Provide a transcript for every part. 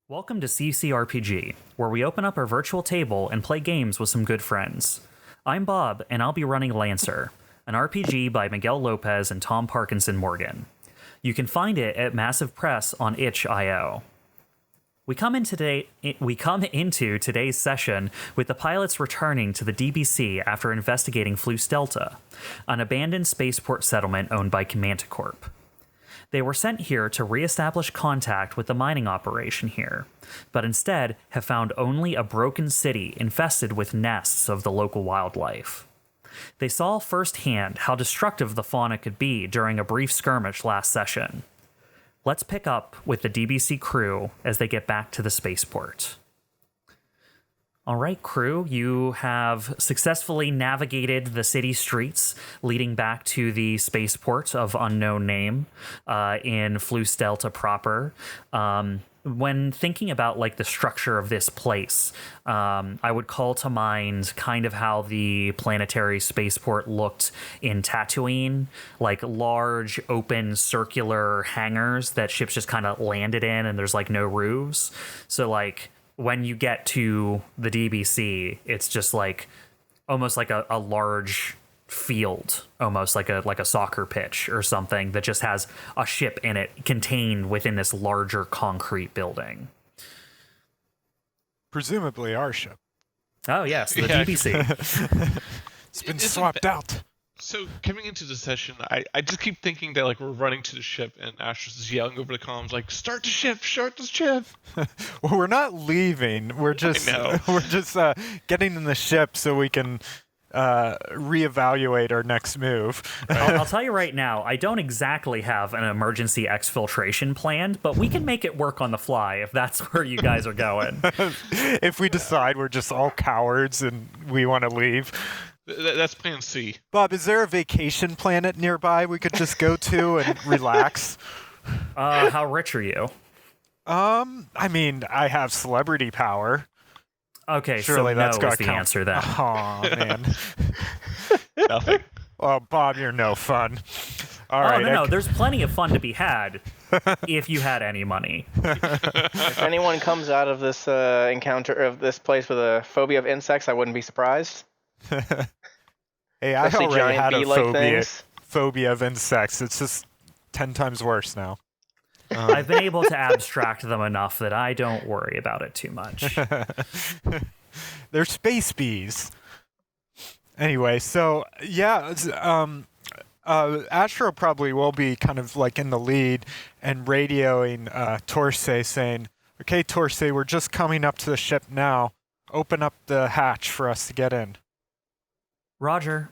Welcome to CCRPG, where we open up our virtual table and play games with some good friends. I'm Bob, and I'll be running Lancer, an RPG by Miguel Lopez and Tom Parkinson-Morgan. You can find it at Massive Press on itch.io. We come into today's session with the pilots returning to the DBC after investigating Flussdelta, an abandoned spaceport settlement owned by COMET Corp. They were sent here to re-establish contact with the mining operation here, but instead have found only a broken city infested with nests of the local wildlife. They saw firsthand how destructive the fauna could be during a brief skirmish last session. Let's pick up with the DBC crew as they get back to the spaceport. All right, crew, you have successfully navigated the city streets leading back to the spaceport of unknown name in Flussdelta proper. When thinking about like the structure of this place, I would call to mind kind of how the planetary spaceport looked in Tatooine, like large open circular hangars that ships just kind of landed in and there's like no roofs. So like when you get to the DBC, it's just like almost like a large field, almost like a soccer pitch or something that just has a ship in it contained within this larger concrete building. Presumably our ship. Oh, yes, the DBC. It's been swapped out. So coming into the session, I just keep thinking that like we're running to the ship and Astro's is yelling over the comms like, "Start the ship! Start the ship!" Well, we're not leaving. We're just getting in the ship so we can reevaluate our next move. I'll tell you right now, I don't exactly have an emergency exfiltration planned, but we can make it work on the fly if that's where you guys are going. If we decide we're just all cowards and we want to leave. That's plan C. Bob, is there a vacation planet nearby we could just go to and relax? How rich are you? I mean, I have celebrity power. Okay, Surely so that's no gotta is the count. answer then. Oh, man. Nothing. Oh, Bob, you're no fun. All Oh, right. no, there's plenty of fun to be had if you had any money. If anyone comes out of this encounter of this place with a phobia of insects, I wouldn't be surprised. Hey, I Especially already giant had a bee-like phobia of insects. It's just 10 times worse now. I've been able to abstract them enough that I don't worry about it too much. They're space bees. Anyway, so yeah, Astro probably will be kind of like in the lead and radioing Torsay saying, "Okay, Torsay, we're just coming up to the ship now. Open up the hatch for us to get in." Roger.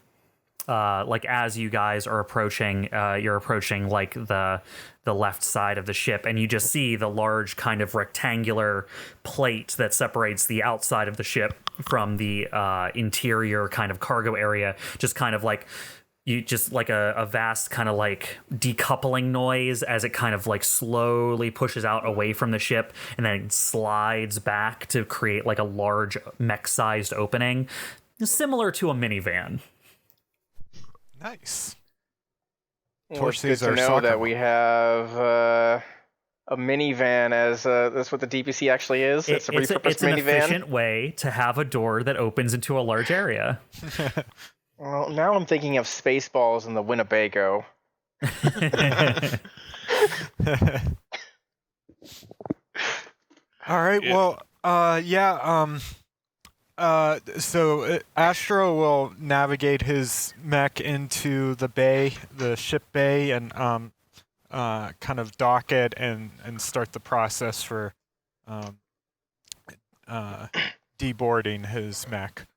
Like as you guys are approaching, you're approaching like the left side of the ship, and you just see the large kind of rectangular plate that separates the outside of the ship from the interior kind of cargo area. Just kind of like you just like a vast kind of like decoupling noise as it kind of like slowly pushes out away from the ship and then slides back to create like a large mech-sized opening, similar to a minivan. Nice. Well, it's good to know that we have a minivan as that's what the DBC actually is. It's a repurposed it's an minivan. efficient way to have a door that opens into a large area. Well, now I'm thinking of Spaceballs in the Winnebago. All right. Yeah. Well, so Astro will navigate his mech into the bay, the ship bay, and kind of dock it and start the process for deboarding his mech.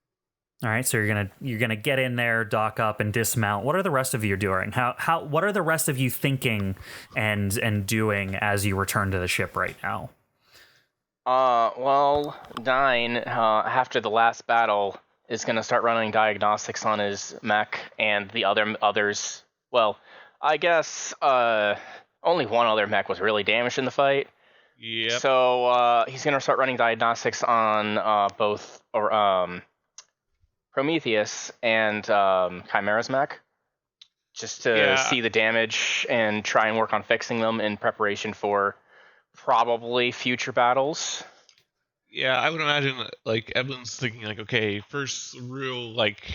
All right, so you're gonna get in there, dock up, and dismount. What are the rest of you doing? What are the rest of you thinking and doing as you return to the ship right now? Well, Dyne, after the last battle, is going to start running diagnostics on his mech, and the others, well, I guess only one other mech was really damaged in the fight. Yep. So he's going to start running diagnostics on both Prometheus and Chimera's mech, just to see the damage and try and work on fixing them in preparation for Probably future battles. Yeah, I would imagine like Eveline's thinking like, okay, first real like,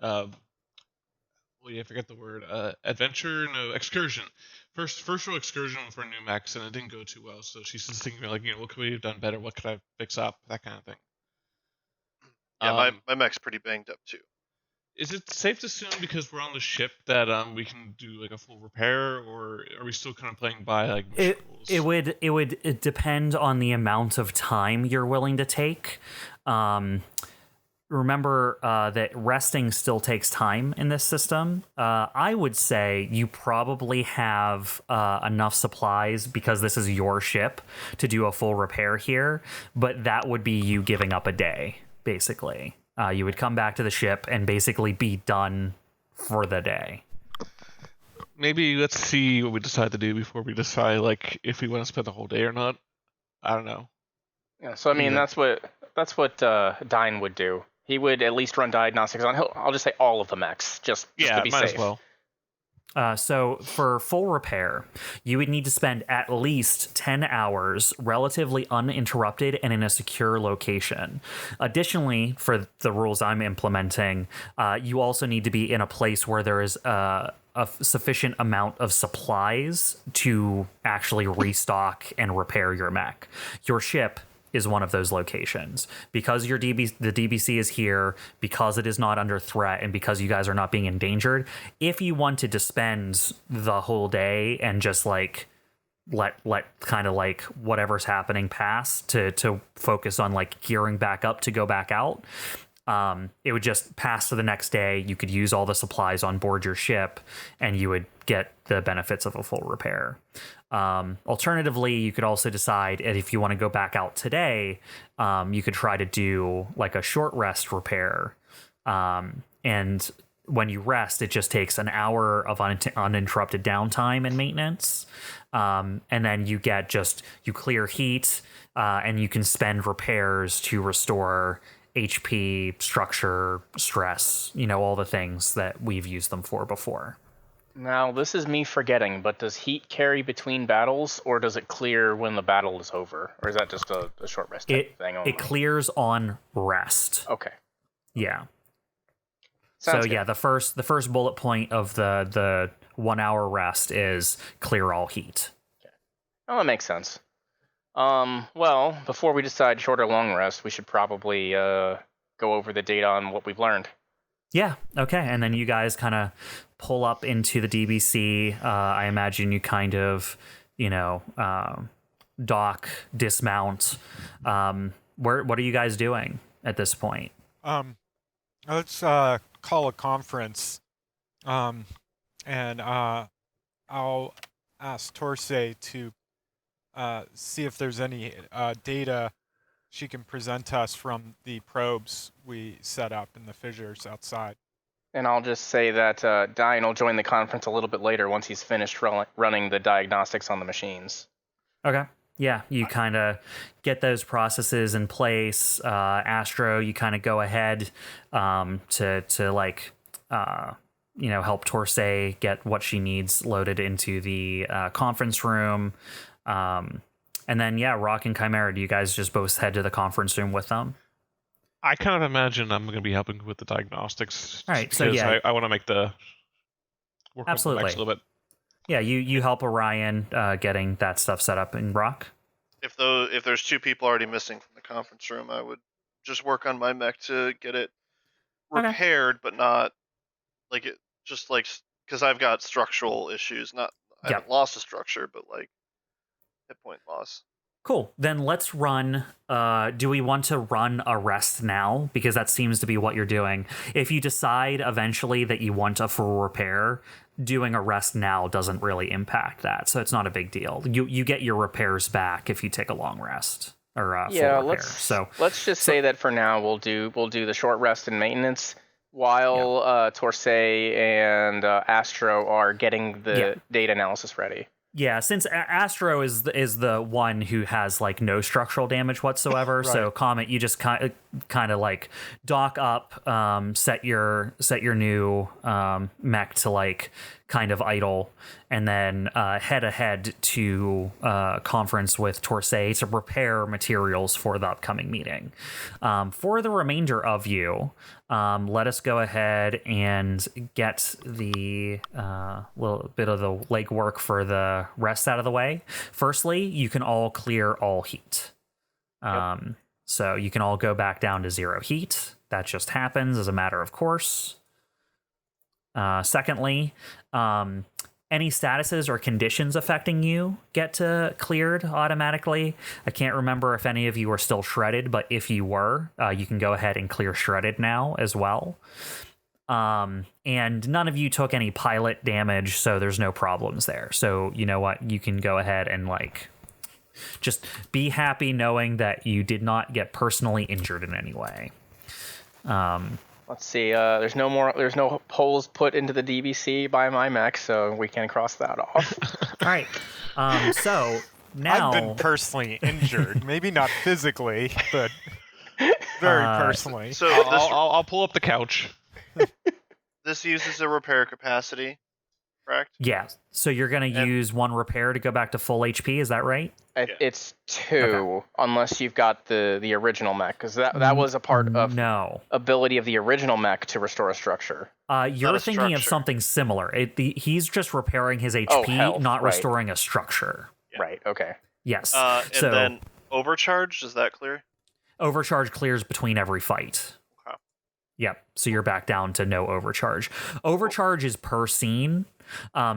I forget the word. Adventure? No, excursion. First real excursion for new mechs, and it didn't go too well. So she's just thinking like, what could we have done better? What could I fix up? That kind of thing. Yeah, my mech's pretty banged up too. Is it safe to assume because we're on the ship that we can do like a full repair, or are we still kind of playing by like rules? It would depend on the amount of time you're willing to take. Remember that resting still takes time in this system. I would say you probably have enough supplies because this is your ship to do a full repair here, but that would be you giving up a day, basically. You would come back to the ship and basically be done for the day. Maybe let's see what we decide to do before we decide like if we want to spend the whole day or not. I don't know. Yeah, so I mean that's what Dyne would do. He would at least run diagnostics on. I'll just say all of the mechs, just to be might safe. as well. So for full repair, you would need to spend at least 10 hours relatively uninterrupted and in a secure location. Additionally, for the rules I'm implementing, you also need to be in a place where there is a sufficient amount of supplies to actually restock and repair your mech. Your ship is one of those locations. Because the DBC is here, because it is not under threat, and because you guys are not being endangered, if you wanted to spend the whole day and just like let kind of like whatever's happening pass to focus on like gearing back up to go back out, it would just pass to the next day. You could use all the supplies on board your ship and you would get the benefits of a full repair. Alternatively, you could also decide if you want to go back out today, you could try to do like a short rest repair. And when you rest, it just takes an hour of uninterrupted downtime and maintenance. And then you clear heat, and you can spend repairs to restore HP, structure, stress, all the things that we've used them for before. Now, this is me forgetting, but does heat carry between battles, or does it clear when the battle is over? Or is that just a short rest type thing only? It clears on rest. Okay. Yeah. Sounds so good. yeah, the first bullet point of the 1 hour rest is clear all heat. Okay. Oh, that makes sense. Well, before we decide short or long rest, we should probably go over the data on what we've learned. Yeah, okay. And then you guys kind of pull up into the DBC. I imagine you kind of, dock, dismount. What are you guys doing at this point? Let's call a conference, and I'll ask Torsay to see if there's any data she can present us from the probes we set up in the fissures outside. And I'll just say that Dyne will join the conference a little bit later once he's finished running the diagnostics on the machines. Okay. Yeah, you kind of get those processes in place. Astro, you kind of go ahead to like, help Torsay get what she needs loaded into the conference room. And then, Rock and Chimera, do you guys just both head to the conference room with them? I kind of imagine I'm going to be helping with the diagnostics. All right, so yeah. I want to make the work Absolutely. a little bit. Yeah, you help Orion getting that stuff set up in Rock. If there's two people already missing from the conference room, I would just work on my mech to get it repaired, but not like it. Just like because I've got structural issues. I haven't lost a structure, but like hit point loss. Cool. Then let's run. Do we want to run a rest now? Because that seems to be what you're doing. If you decide eventually that you want a full repair, doing a rest now doesn't really impact that. So it's not a big deal. You get your repairs back if you take a long rest or full repair. Let's just say that for now we'll do the short rest and maintenance while Torsay and Astro are getting the data analysis ready. Yeah, since Astro is the one who has like no structural damage whatsoever, right. So COMET, you just kind of like dock up, set your new mech to like kind of idle, and then head ahead to conference with Torsay to prepare materials for the upcoming meeting. For the remainder of you, let us go ahead and get the little bit of the legwork for the rest out of the way. Firstly, you can all clear all heat. So you can all go back down to 0 heat. That just happens as a matter of course. Secondly, any statuses or conditions affecting you get cleared automatically. I can't remember if any of you are still shredded, but if you were, you can go ahead and clear shredded now as well. And none of you took any pilot damage, so there's no problems there. So you know what? You can go ahead and just be happy knowing that you did not get personally injured in any way. Let's see. There's no holes put into the DBC by my mech, so we can cross that off. All right. So now I've been personally injured. Maybe not physically, but very personally. So I'll pull up the couch. this uses a repair capacity, correct? yeah. So you're gonna use 1 repair to go back to full HP. Is that right? It's 2, unless you've got the original mech, because that was a part of No. ability of the original mech to restore a structure. You're a thinking of structure. something similar. He's just repairing his HP, health, not right. restoring a structure. Yeah. Right. Okay. Yes. And so then overcharge, is that clear? overcharge clears between every fight. Okay. Yep. So you're back down to no overcharge. Overcharge is per scene,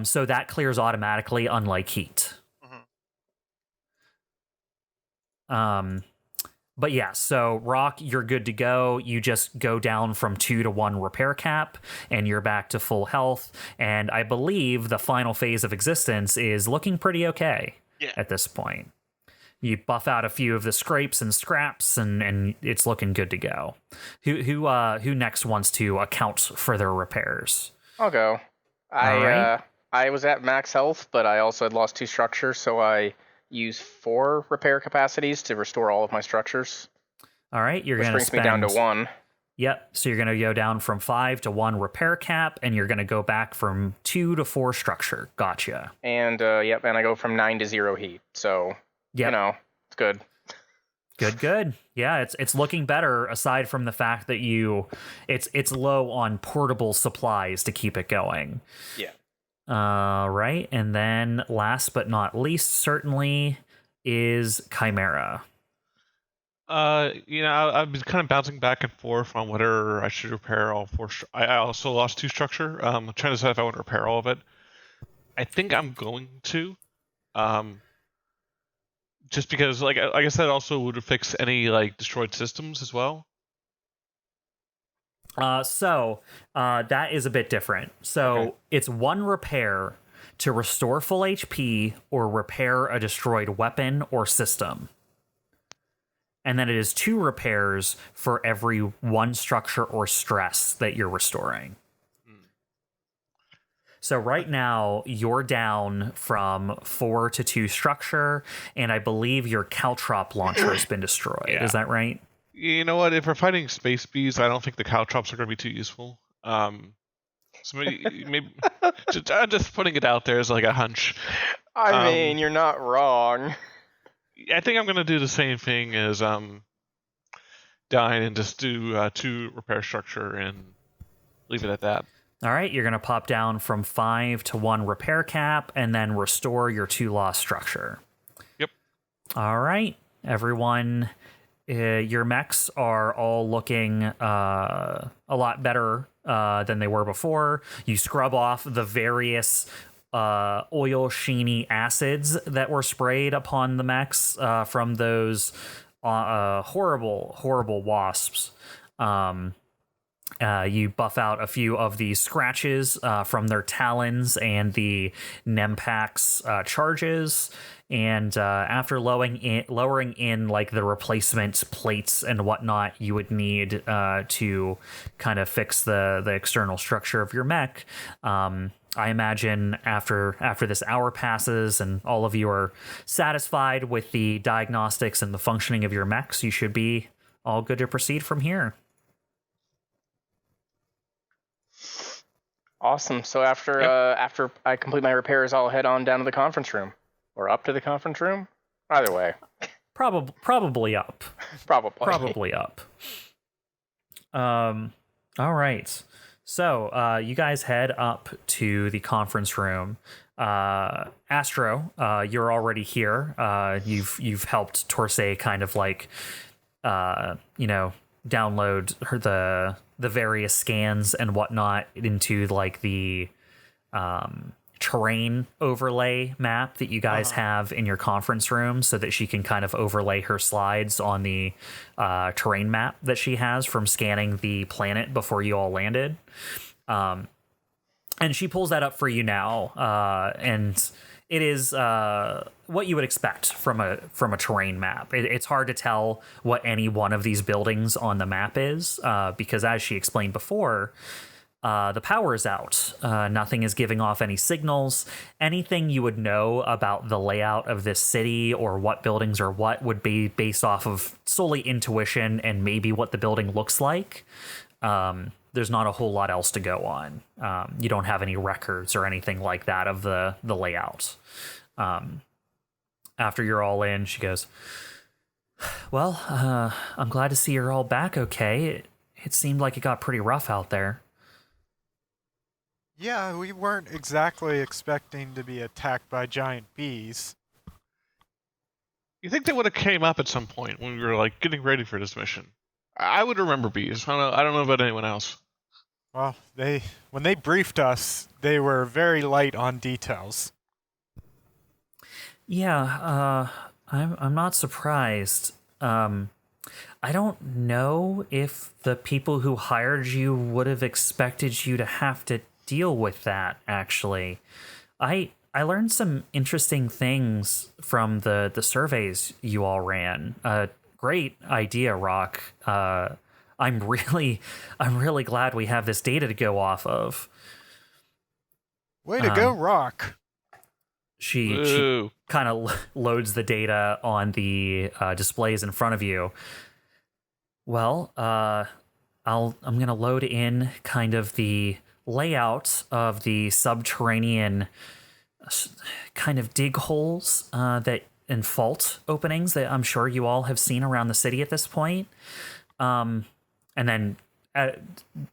so that clears automatically, unlike heat. But yeah, so Rock, you're good to go. You just go down from 2 to 1 repair cap, and you're back to full health. And I believe the final phase of existence is looking pretty okay at this point. You buff out a few of the scrapes and scraps, and it's looking good to go. Who next wants to account for their repairs? I'll go. Alright. I was at max health, but I also had lost 2 structures, so I use 4 repair capacities to restore all of my structures. All right, you're Which going to brings spend me down to 1. Yep. So you're going to go down from 5 to 1 repair cap, and you're going to go back from 2 to 4 structure. Gotcha. And and I go from 9 to 0 heat. So Yep. it's good. Good. Yeah, it's looking better. Aside from the fact that it's low on portable supplies to keep it going. Yeah. Right, and then last but not least, certainly, is Chimera. I've been kind of bouncing back and forth on whether I should repair all 4. I also lost 2 structure. I'm trying to decide if I want to repair all of it. I think I'm going to. Just because, like I said, also would fix any destroyed systems as well. So that is a bit different. So It's 1 repair to restore full HP or repair a destroyed weapon or system. And then it is 2 repairs for every 1 structure or stress that you're restoring. So right now, you're down from 4 to 2 structure, and I believe your caltrop launcher has been destroyed. Yeah. Is that right? You know what? If we're fighting space bees, I don't think the caltrops are going to be too useful. So maybe I'm just putting it out there as a hunch. I mean, you're not wrong. I think I'm going to do the same thing as Dyne and just do 2 repair structure and leave it at that. All right, you're going to pop down from 5 to 1 repair cap and then restore your 2 lost structure. Yep. All right, everyone, your mechs are all looking a lot better than they were before. You scrub off the various oil sheeny acids that were sprayed upon the mechs from those horrible wasps. You buff out a few of the scratches from their talons and the Nempax charges, and after lowering in the replacement plates and whatnot you would need to kind of fix the external structure of your mech. I imagine after this hour passes and all of you are satisfied with the diagnostics and the functioning of your mechs, you should be all good to proceed from here. Awesome. So after I complete my repairs, I'll head on down to the conference room. Or up to the conference room? Either way. Probably up. Probably up. All right. So you guys head up to the conference room. Astro, you're already here. You've helped Torsay kind of like, download the various scans and whatnot into like the terrain overlay map that you guys have in your conference room, so that she can kind of overlay her slides on the terrain map that she has from scanning the planet before you all landed. And she pulls that up for you now, and it is what you would expect from a terrain map. It's hard to tell what any one of these buildings on the map is, because as she explained before, the power is out. Nothing is giving off any signals. Anything you would know about the layout of this city or what buildings are what would be based off of solely intuition and maybe what the building looks like. There's not a whole lot else to go on. You don't have any records or anything like that of the layout. After you're all in, she goes, well, I'm glad to see you're all back okay. It seemed like it got pretty rough out there. Yeah, we weren't exactly expecting to be attacked by giant bees. You think they would have came up at some point when we were like getting ready for this mission? I would remember bees. I don't know about anyone else. Well, when they briefed us, they were very light on details. Yeah, I'm not surprised. I don't know if the people who hired you would have expected you to have to deal with that, actually. I learned some interesting things from the surveys you all ran. Great idea, Rock. I'm really glad we have this data to go off Way to go, Rock. She kind of loads the data on the displays in front of you. Well, I'm gonna load in kind of the layout of the subterranean kind of dig holes that and fault openings that I'm sure you all have seen around the city at this point. And then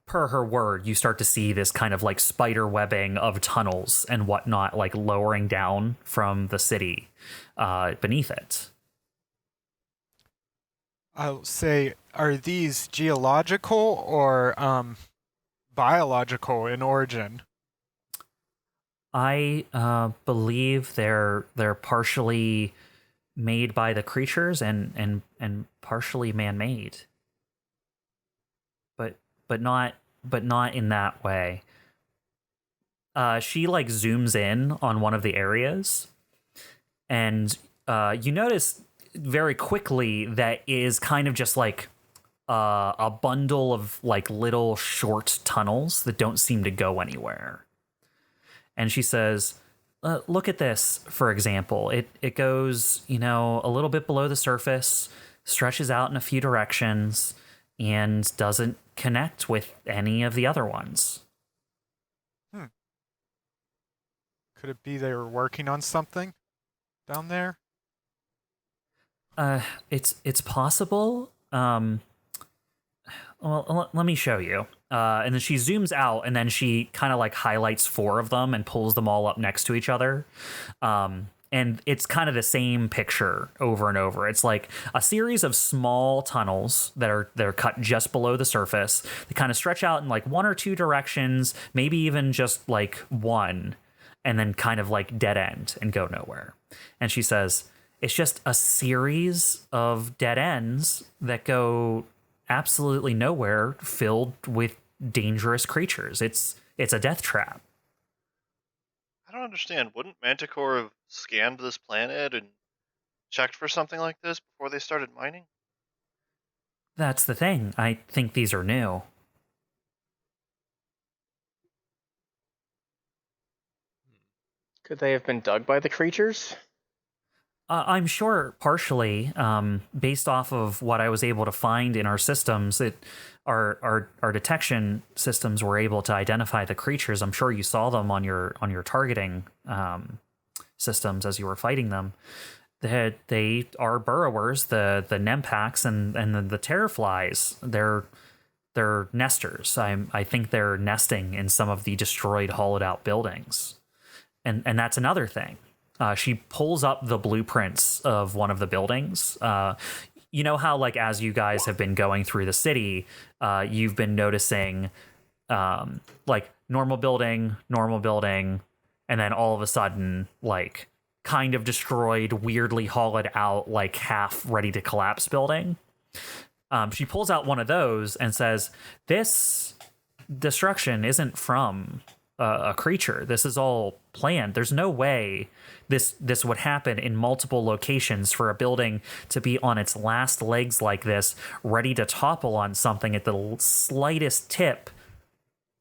per her word, you start to see this kind of like spider webbing of tunnels and whatnot, like lowering down from the city beneath it. I'll say, are these geological or biological in origin? I believe they're partially made by the creatures and partially man-made. But not in that way. She like zooms in on one of the areas, and you notice very quickly that is kind of just like a bundle of like little short tunnels that don't seem to go anywhere. And she says, look at this, for example. It goes, a little bit below the surface, stretches out in a few directions, and doesn't connect with any of the other ones. Could it be they were working on something down there? It's possible. Well, let me show you. And then she zooms out, and then she kind of like highlights 4 of them and pulls them all up next to each other. And it's kind of the same picture over and over. It's like a series of small tunnels that are cut just below the surface. They kind of stretch out in like 1 or 2 directions, maybe even just like one, and then kind of like dead end and go nowhere. And she says, it's just a series of dead ends that go absolutely nowhere, filled with dangerous creatures. It's a death trap. I don't understand. Wouldn't Manticore have scanned this planet and checked for something like this before they started mining? That's the thing. I think these are new. Could they have been dug by the creatures? I'm sure partially, based off of what I was able to find in our systems, our detection systems were able to identify the creatures. I'm sure you saw them on your targeting systems as you were fighting them. They are burrowers, the Nempax and the Terrorflies. They're nesters. I think they're nesting in some of the destroyed, hollowed out buildings, and that's another thing. She pulls up the blueprints of one of the buildings. You know how, like, as you guys have been going through the city, you've been noticing, like, normal building, and then all of a sudden, like, kind of destroyed, weirdly hollowed out, like, half ready to collapse building. She pulls out one of those and says, "This destruction isn't from a creature. This is all planned. There's no way this would happen in multiple locations for a building to be on its last legs like this, ready to topple on something at the slightest tip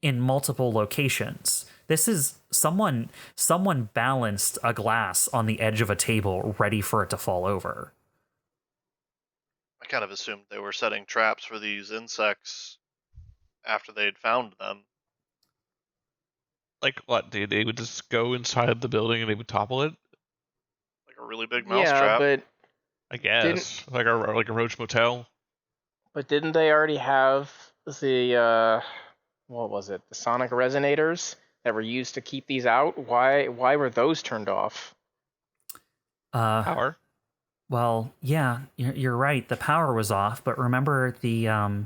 in multiple locations. This is someone balanced a glass on the edge of a table ready for it to fall over." I kind of assumed they were setting traps for these insects after they'd found them. Like what? They would just go inside the building and they would topple it? Like a really big mousetrap. but I guess. Like a roach motel. didn't they already have the what was it? The sonic resonators that were used to keep these out? Why were those turned off? Power. Well, yeah, you're right. The power was off, but remember the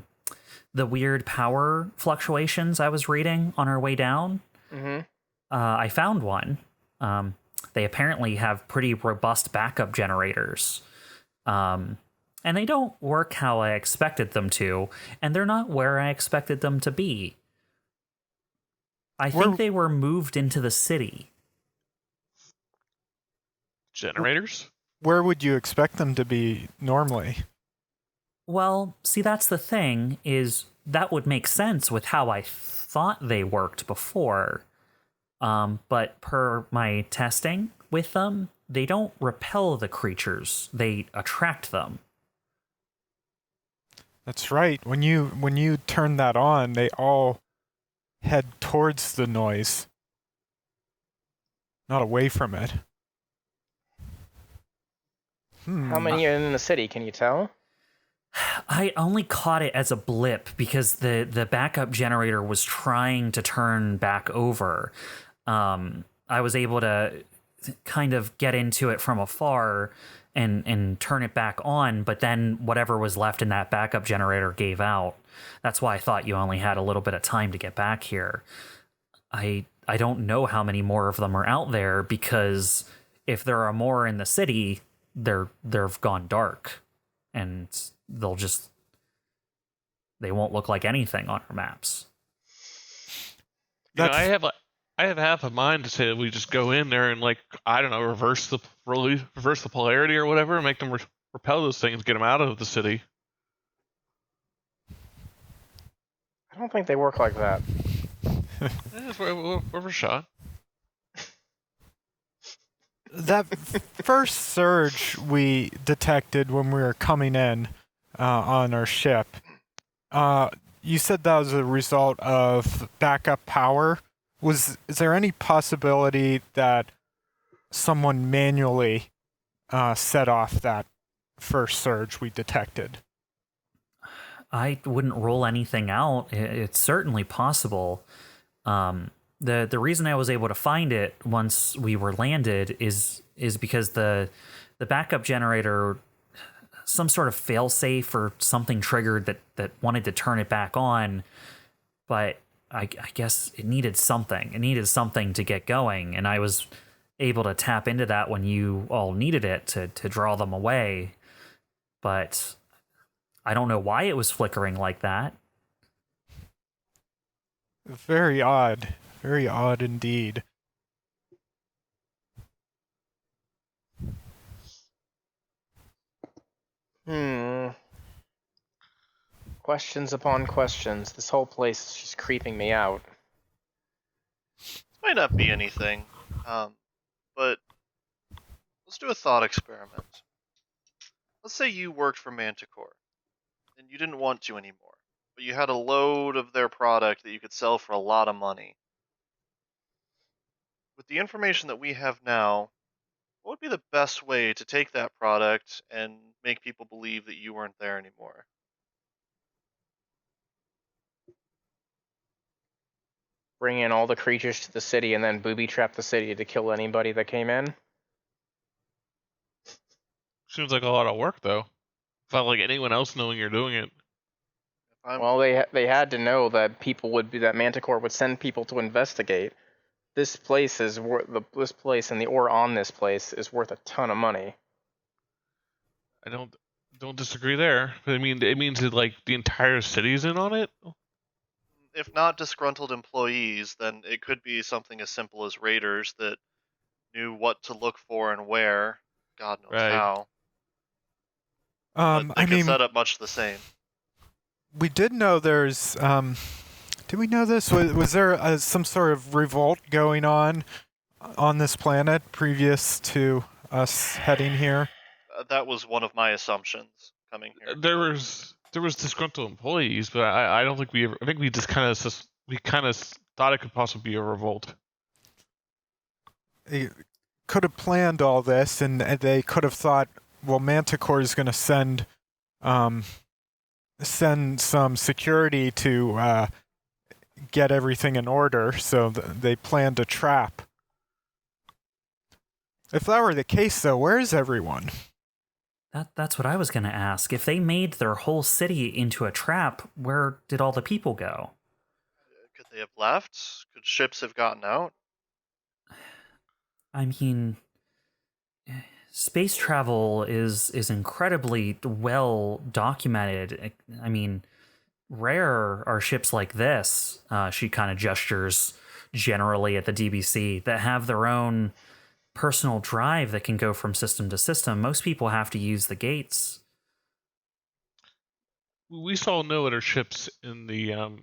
weird power fluctuations I was reading on our way down? Mm-hmm. I found one. They apparently have pretty robust backup generators. And they don't work how I expected them to, and they're not where I expected them to be. I think they were moved into the city. Generators? Where would you expect them to be normally? Well, see, that's the thing, is that would make sense with how I thought they worked before. But per my testing with them, they don't repel the creatures, they attract them. That's right. When you turn that on, they all head towards the noise, not away from it. How many are in the city? Can you tell? I only caught it as a blip because the backup generator was trying to turn back over. I was able to kind of get into it from afar and turn it back on, but then whatever was left in that backup generator gave out. That's why I thought you only had a little bit of time to get back here. I don't know how many more of them are out there, because if there are more in the city, they've gone dark, and they won't look like anything on our maps. You know, I have half a mind to say that we just go in there and, like, I don't know, reverse the polarity or whatever, and make them repel those things, get them out of the city. I don't think they work like that. It's worth a shot. That first surge we detected when we were coming in on our ship, you said that was a result of backup power. Is there any possibility that someone manually set off that first surge we detected? I wouldn't rule anything out. It's certainly possible. The reason I was able to find it once we were landed is because the backup generator, some sort of failsafe or something triggered that wanted to turn it back on, but I guess it needed something. It needed something to get going, and I was able to tap into that when you all needed it to draw them away. But I don't know why it was flickering like that. Very odd. Very odd indeed. Questions upon questions. This whole place is just creeping me out. Might not be anything, but let's do a thought experiment. Let's say you worked for Manticore, and you didn't want to anymore, but you had a load of their product that you could sell for a lot of money. With the information that we have now, what would be the best way to take that product and make people believe that you weren't there anymore? Bring in all the creatures to the city and then booby trap the city to kill anybody that came in. Seems like a lot of work, though. Without like anyone else knowing you're doing it. Well, they had to know that that Manticore would send people to investigate. This place is this place and the ore on this place is worth a ton of money. I don't disagree there. But I mean, it means that like the entire city's in on it. If not disgruntled employees, then it could be something as simple as raiders that knew what to look for and where. God knows Right. how. But they I could mean, set up much the same. we did know there's. Did we know this? Was there some sort of revolt going on this planet previous to us heading here? That was one of my assumptions coming here. There was disgruntled employees, but I don't think we ever. I think we just kind of thought it could possibly be a revolt. They could have planned all this, and they could have thought, well, Manticore is going to send some security to get everything in order, so they planned a trap. If that were the case, though, where is everyone? That's what I was going to ask. If they made their whole city into a trap, where did all the people go? Could they have left? Could ships have gotten out? I mean, space travel is incredibly well documented. I mean, rare are ships like this. She kind of gestures generally at the DBC that have their own personal drive that can go from system to system. Most people have to use the gates. We saw no other ships in the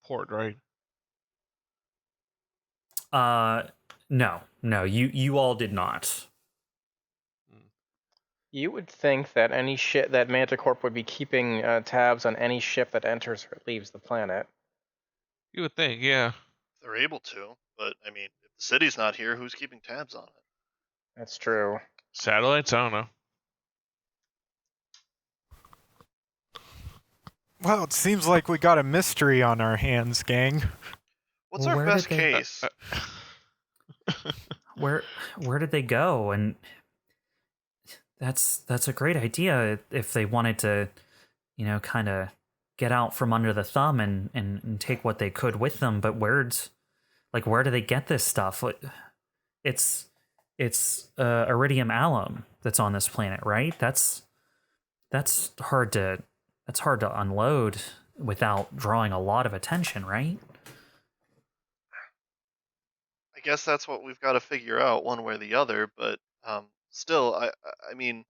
port, right? No, you all did not. You would think that any ship that Manticorp would be keeping tabs on any ship that enters or leaves the planet. You would think, yeah. They're able to, but I mean, if the city's not here, who's keeping tabs on it? That's true. Satellites? I don't know. Well, it seems like we got a mystery on our hands, gang. What's Well, our where best did they- case? Where did they go? And that's a great idea if they wanted to, kind of get out from under the thumb and take what they could with them. But where do they get this stuff? It's iridium alum that's on this planet, right? That's hard to unload without drawing a lot of attention, right? I guess that's what we've got to figure out one way or the other, but still, I mean,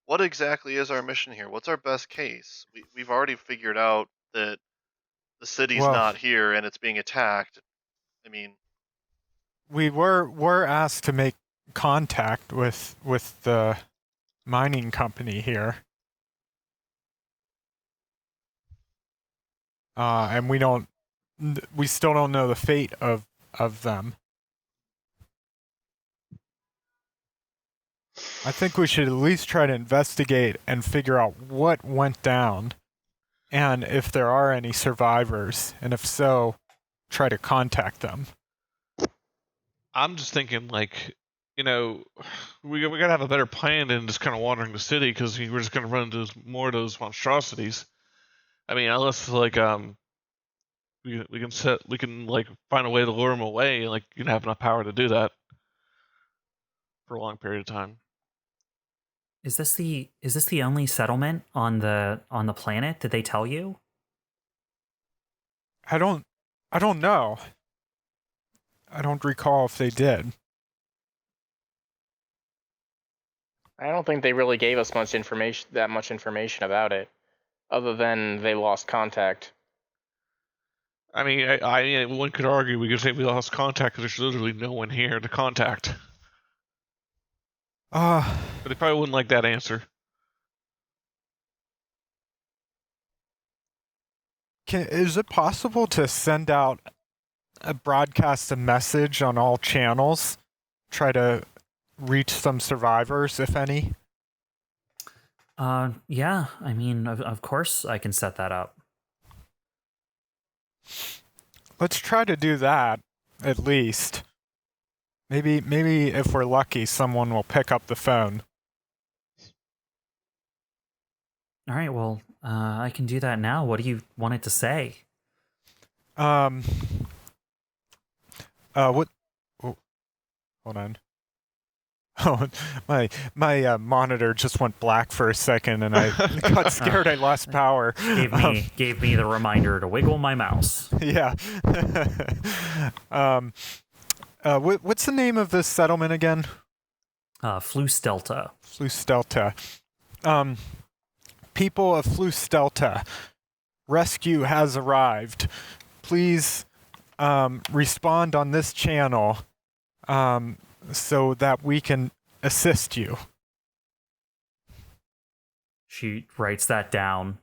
what exactly is our mission here? What's our best case? We've already figured out that the city's not here and it's being attacked. I mean, we were asked to make contact with the mining company here, and we still don't know the fate of them. I think we should at least try to investigate and figure out what went down, and if there are any survivors, and if so, try to contact them. I'm just thinking, like, we gotta have a better plan than just kind of wandering the city, because we're just gonna run into more of those monstrosities. I mean, unless like we can find a way to lure them away, like you can have enough power to do that for a long period of time. Is this the only settlement on the planet? Did they tell you? I don't know. I don't recall if they did. I don't think they really gave us much information about it, other than they lost contact. I mean, one could argue we could say we lost contact because there's literally no one here to contact. Uh, But they probably wouldn't like that answer. is it possible to send out broadcast a message on all channels? Try to reach some survivors, if any? Yeah, I mean, of course I can set that up. Let's try to do that, at least. Maybe if we're lucky, someone will pick up the phone. All right, well, I can do that now. What do you want it to say? What? Oh, hold on. Oh, my monitor just went black for a second, and I got scared. I lost power. Gave me the reminder to wiggle my mouse. Yeah. What's the name of this settlement again? Flussdelta. Flussdelta. People of Flussdelta, rescue has arrived. Please respond on this channel so that we can assist you. She writes that down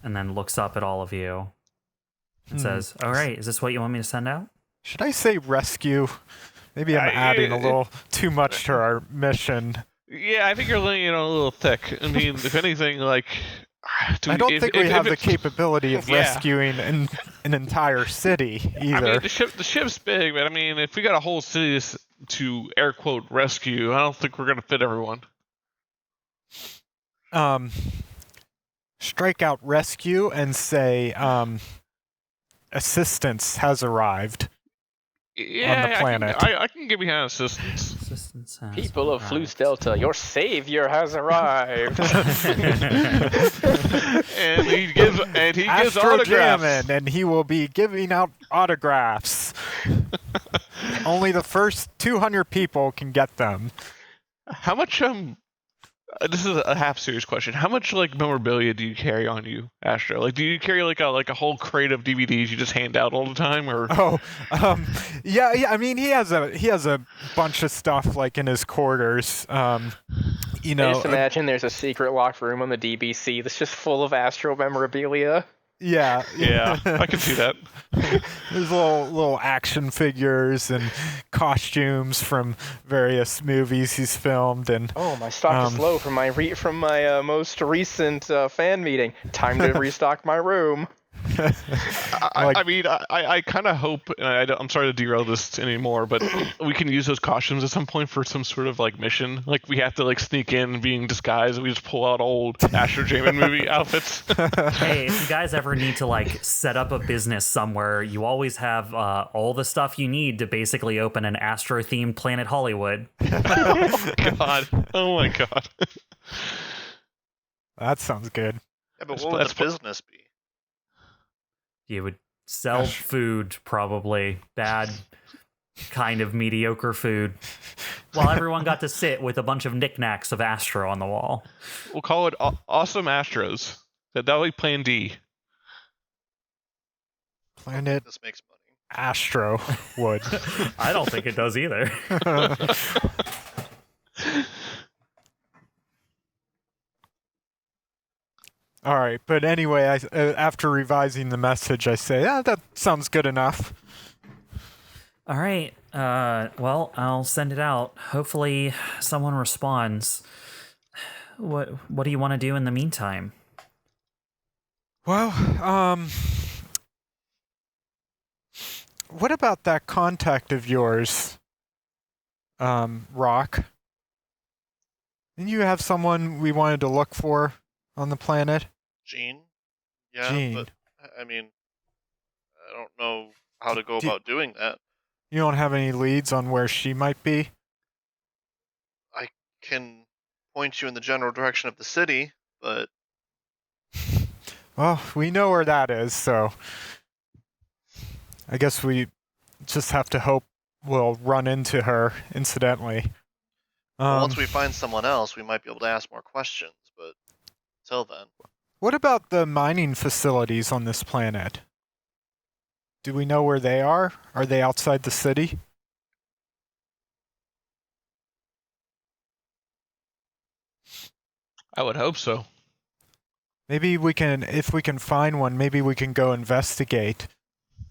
and then looks up at all of you and says, all right, is this what you want me to send out? Should I say rescue? Maybe I'm adding a little too much to our mission. Yeah, I think you're laying it on a little thick. I mean, if anything, like... I don't think we have the capability of rescuing an entire city, either. I mean, the ship's big, but I mean, if we got a whole city to air quote rescue, I don't think we're going to fit everyone. Strike out rescue and say assistance has arrived on the planet. I can give behind assistance. Assistance has People of arrived. Flussdelta, your savior has arrived. and he gives Astro autographs. Jamin, and he will be giving out autographs. Only the first 200 people can get them. How much this is a half serious question. How much like memorabilia do you carry on you, Astro? Like, do you carry like a whole crate of DVDs you just hand out all the time, or? Yeah. I mean, he has a bunch of stuff like in his quarters. You know, I just imagine there's a secret locked room on the DBC that's just full of Astro memorabilia. Yeah. I can see that. There's little action figures and costumes from various movies he's filmed, and Oh, my stock is low from my most recent fan meeting. Time to restock my room. I mean, I kind of hope, and I'm sorry to derail this anymore, but we can use those costumes at some point for some sort of like mission. Like we have to like sneak in being disguised, and we just pull out old Astro Jamin movie outfits. Hey, if you guys ever need to like set up a business somewhere, you always have all the stuff you need to basically open an Astro-themed Planet Hollywood. Oh my god. that sounds good. Yeah, but what would the business be? You would sell food, probably. Bad, kind of mediocre food. While everyone got to sit with a bunch of knickknacks of Astro on the wall. We'll call it Awesome Astros. That'll be Plan D. Planet This makes money. Astro would. I don't think it does either. All right, but anyway, after revising the message, I say, that sounds good enough. All right. Well, I'll send it out. Hopefully someone responds. What do you want to do in the meantime? Well, what about that contact of yours, Rock? Didn't you have someone we wanted to look for on the planet? Gene? Yeah, Gene. but I mean, I don't know how to go about doing that. You don't have any leads on where she might be? I can point you in the general direction of the city, but Well, we know where that is, so I guess we just have to hope we'll run into her incidentally. once we find someone else, we might be able to ask more questions, but until then. What about the mining facilities on this planet? Do we know where they are? Are they outside the city? I would hope so. Maybe we can, if we can find one, maybe we can go investigate.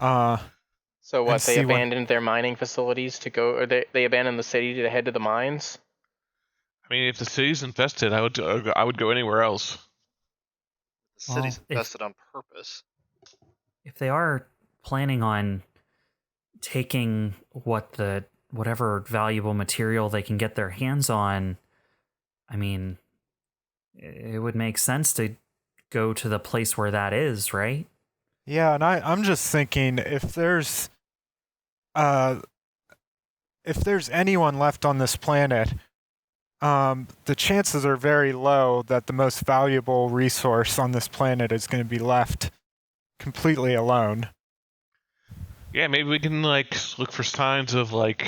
So And what? They see what- abandoned their mining facilities to go, or they abandoned the city to head to the mines. I mean, if the city's infested, I would go anywhere else. The city's Well, invested on purpose. If they are planning on taking whatever valuable material they can get their hands on, I mean, it would make sense to go to the place where that is, right? Yeah, and I'm just thinking if there's anyone left on this planet, the chances are very low that the most valuable resource on this planet is going to be left completely alone. Yeah, maybe we can like look for signs of like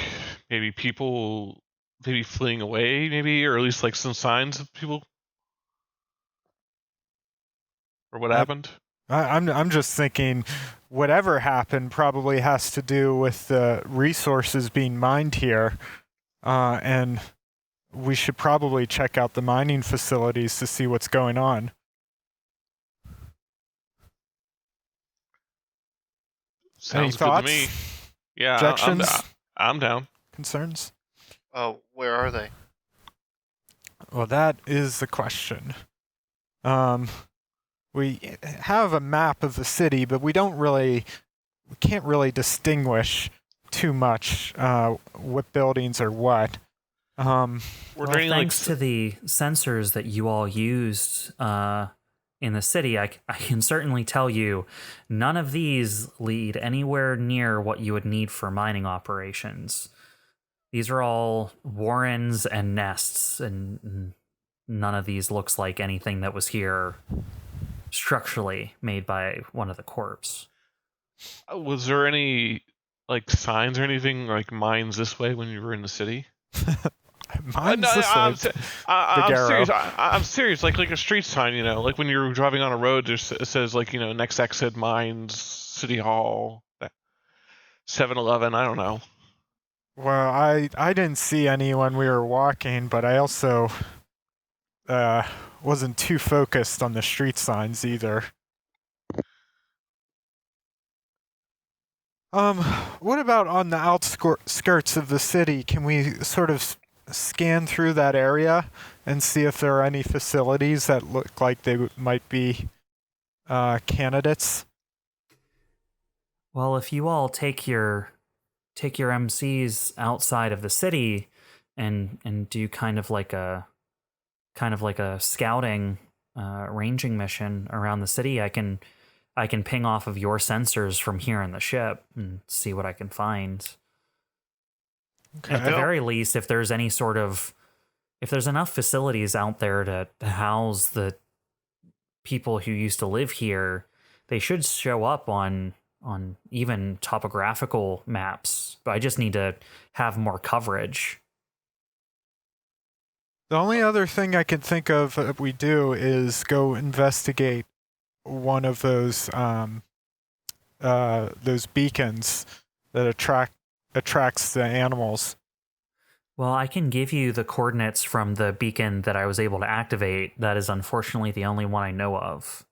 maybe people maybe fleeing away, maybe, or at least like some signs of people or what happened. I'm just thinking whatever happened probably has to do with the resources being mined here, and we should probably check out the mining facilities to see what's going on. Sounds Any good to me. thoughts? Yeah, Objections? I'm down. Concerns? Oh, where are they? Well, that is the question. We have a map of the city, but we can't really distinguish too much what buildings are what. Were Well, there any like thanks to the sensors that you all used in the city, I can certainly tell you none of these lead anywhere near what you would need for mining operations. These are all warrens and nests, and none of these looks like anything that was here structurally made by one of the corps. was there any like signs or anything like mines this way when you were in the city? Mine's No, this I'm, way. se- I'm Garrow. serious. I'm serious. Like a street sign, you know, like when you're driving on a road, it says like, you know, next exit mines, City Hall, 7-Eleven. I don't know. Well, I didn't see any when we were walking, but I also wasn't too focused on the street signs either. What about on the outskirts of the city? Can we sort of scan through that area and see if there are any facilities that look like they might be candidates? Well, if you all take your MCs outside of the city and do kind of like a scouting ranging mission around the city, I can ping off of your sensors from here in the ship and see what I can find. Okay. At the very least, if there's enough facilities out there to house the people who used to live here, they should show up on even topographical maps. But I just need to have more coverage. The only other thing I can think of that we do is go investigate one of those beacons that attracts the animals. Well, I can give you the coordinates from the beacon that I was able to activate. That is unfortunately the only one I know of.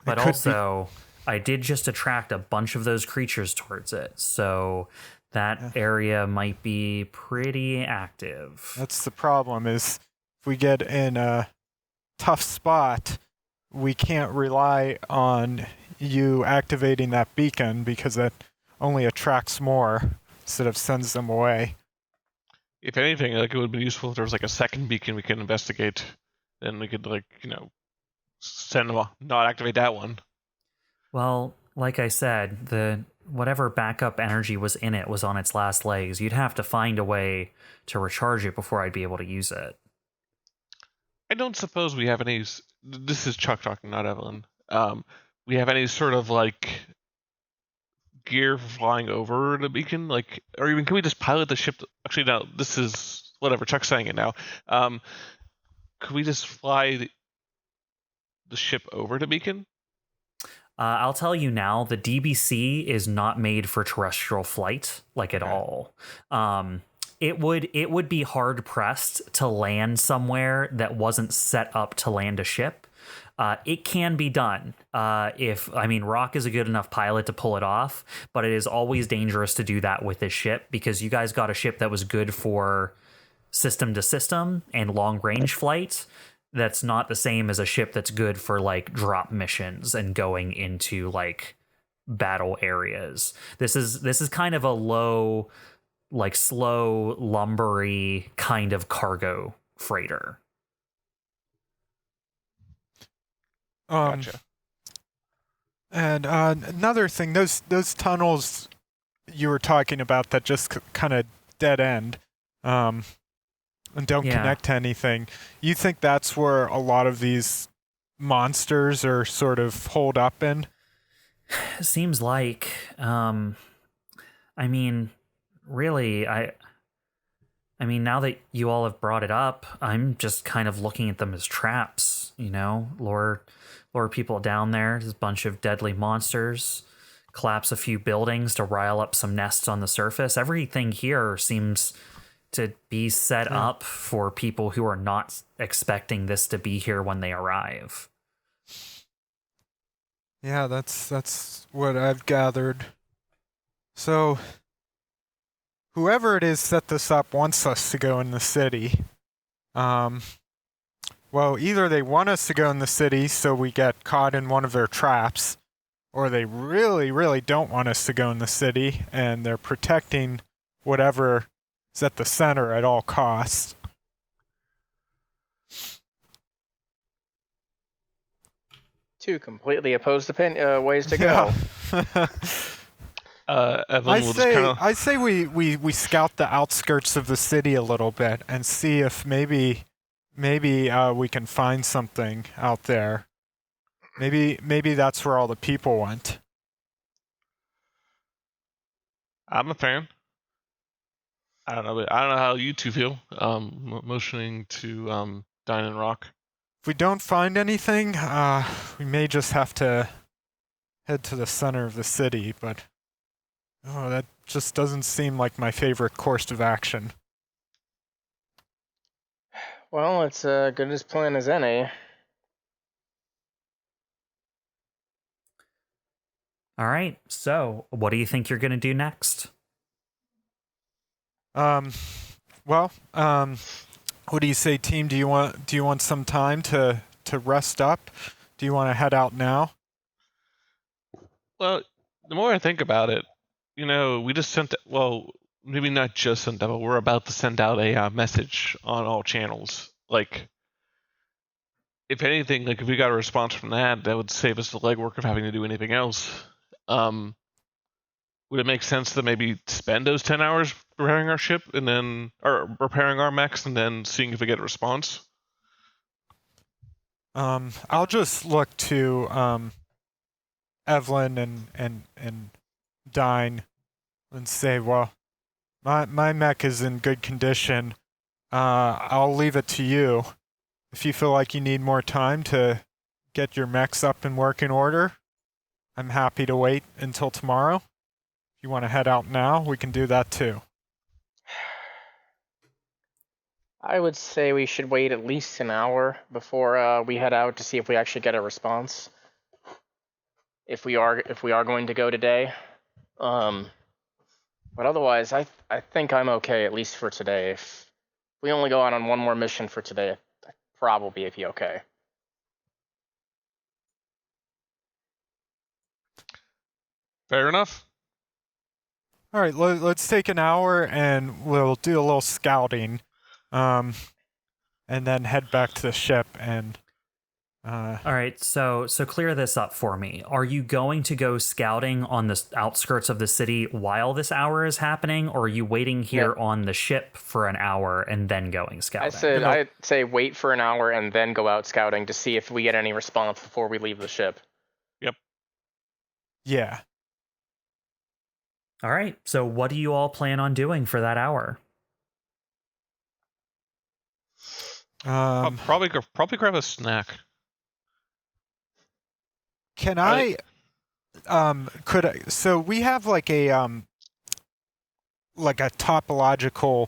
But also, I did just attract a bunch of those creatures towards it, so that area might be pretty active. That's the problem, is if we get in a tough spot, we can't rely on you activating that beacon because that only attracts more instead of sends them away. If anything, like it would be useful if there was like a second beacon we could investigate. Then we could like, you know, send them not activate that one. Well, like I said, whatever backup energy was in it was on its last legs. You'd have to find a way to recharge it before I'd be able to use it. I don't suppose we have any. This is Chuck talking, not Evelene. We have any sort of like gear for flying over the beacon, like, or even can we just pilot the ship? Actually, no. This is whatever Chuck's saying it now. Could we just fly the ship over the beacon? I'll tell you now, the DBC is not made for terrestrial flight, like at all. it would be hard pressed to land somewhere that wasn't set up to land a ship. It can be done. Rock is a good enough pilot to pull it off, but it is always dangerous to do that with this ship because you guys got a ship that was good for system to system and long range flight. That's not the same as a ship that's good for like drop missions and going into like battle areas. This is kind of a low, like slow, lumbery kind of cargo freighter. Gotcha. And another thing, those tunnels you were talking about that just kind of dead end, and don't connect to anything. You think that's where a lot of these monsters are sort of holed up in? Seems like. Really, now that you all have brought it up, I'm just kind of looking at them as traps, lure people down there. There's a bunch of deadly monsters, collapse a few buildings to rile up some nests on the surface. Everything here seems to be set up for people who are not expecting this to be here when they arrive. Yeah, that's what I've gathered. So, whoever it is set this up wants us to go in the city. Well, either they want us to go in the city so we get caught in one of their traps, or they really, really don't want us to go in the city, and they're protecting whatever is at the center at all costs. Two completely opposed ways to go. I say we scout the outskirts of the city a little bit and see if maybe we can find something out there. Maybe that's where all the people went. I'm a fan. I don't know how you two feel. Motioning to Dyne and Rock. If we don't find anything, we may just have to head to the center of the city, but that just doesn't seem like my favorite course of action. Well, it's as good as plan as any. All right, so what do you think you're going to do next? What do you say, team? Do you want some time to rest up? Do you want to head out now? Well, the more I think about it, we just sent. Well, maybe not just sent out, but we're about to send out a message on all channels. Like, if anything, like if we got a response from that would save us the legwork of having to do anything else. Would it make sense to maybe spend those 10 hours repairing our ship or repairing our mechs and then seeing if we get a response? I'll just look to Evelene and Dyne and say, well, my mech is in good condition. I'll leave it to you. If you feel like you need more time to get your mechs up and work in order, I'm happy to wait until tomorrow. If you want to head out now, we can do that too. I would say we should wait at least an hour before we head out to see if we actually get a response. If we are going to go today. But otherwise, I think I'm okay, at least for today. If we only go out on one more mission for today, I'd probably be okay. Fair enough. All right, let's take an hour and we'll do a little scouting, and then head back to the ship and. All right, so clear this up for me. Are you going to go scouting on the outskirts of the city while this hour is happening, or are you waiting here on the ship for an hour and then going scouting? I'd say wait for an hour and then go out scouting to see if we get any response before we leave the ship. Yep. Yeah. All right, so what do you all plan on doing for that hour? I'll probably grab a snack. Can so we have like a topological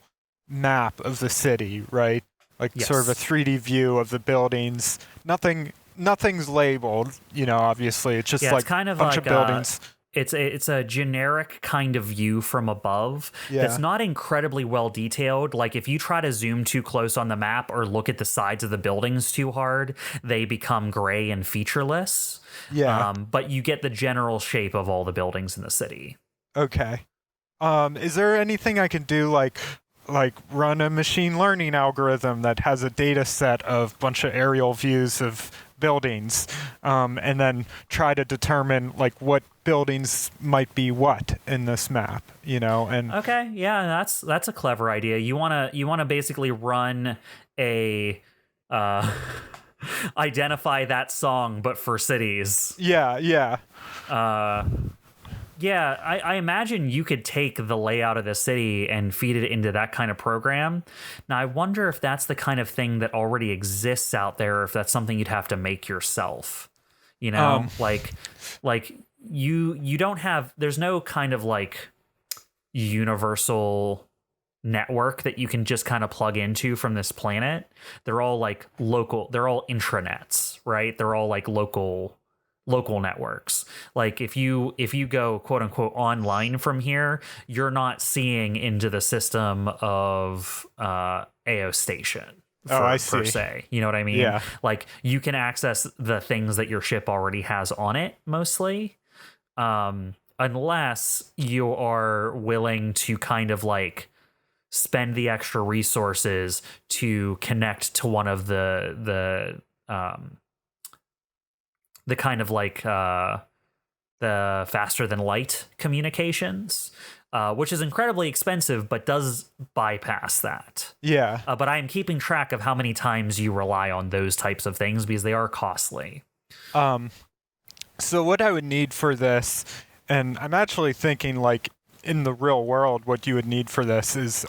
map of the city, right? Like sort of a 3D view of the buildings. Nothing's labeled, obviously. It's just it's kind of a bunch like of buildings. It's a generic kind of view from above that's not incredibly well detailed. Like if you try to zoom too close on the map or look at the sides of the buildings too hard, they become gray and featureless. Yeah. But you get the general shape of all the buildings in the city. Okay. Is there anything I can do like run a machine learning algorithm that has a data set of a bunch of aerial views of buildings, and then try to determine like what buildings might be what in this map, and okay, yeah, that's a clever idea. You wanna basically run a identify that song but for cities. Yeah. Yeah, I imagine you could take the layout of the city and feed it into that kind of program. Now, I wonder if that's the kind of thing that already exists out there, or if that's something you'd have to make yourself. Like you don't have, there's no kind of like universal network that you can just kind of plug into from this planet. They're all like local, they're all intranets, right? They're all like local networks. Like if you go quote unquote online from here, you're not seeing into the system of AO Station per se. You know what I mean? Yeah. Like you can access the things that your ship already has on it mostly. Unless you are willing to kind of like spend the extra resources to connect to one of the kind of like the faster than light communications, which is incredibly expensive, but does bypass that. Yeah. But I'm keeping track of how many times you rely on those types of things because they are costly. So what I would need for this, and I'm actually thinking like in the real world, what you would need for this is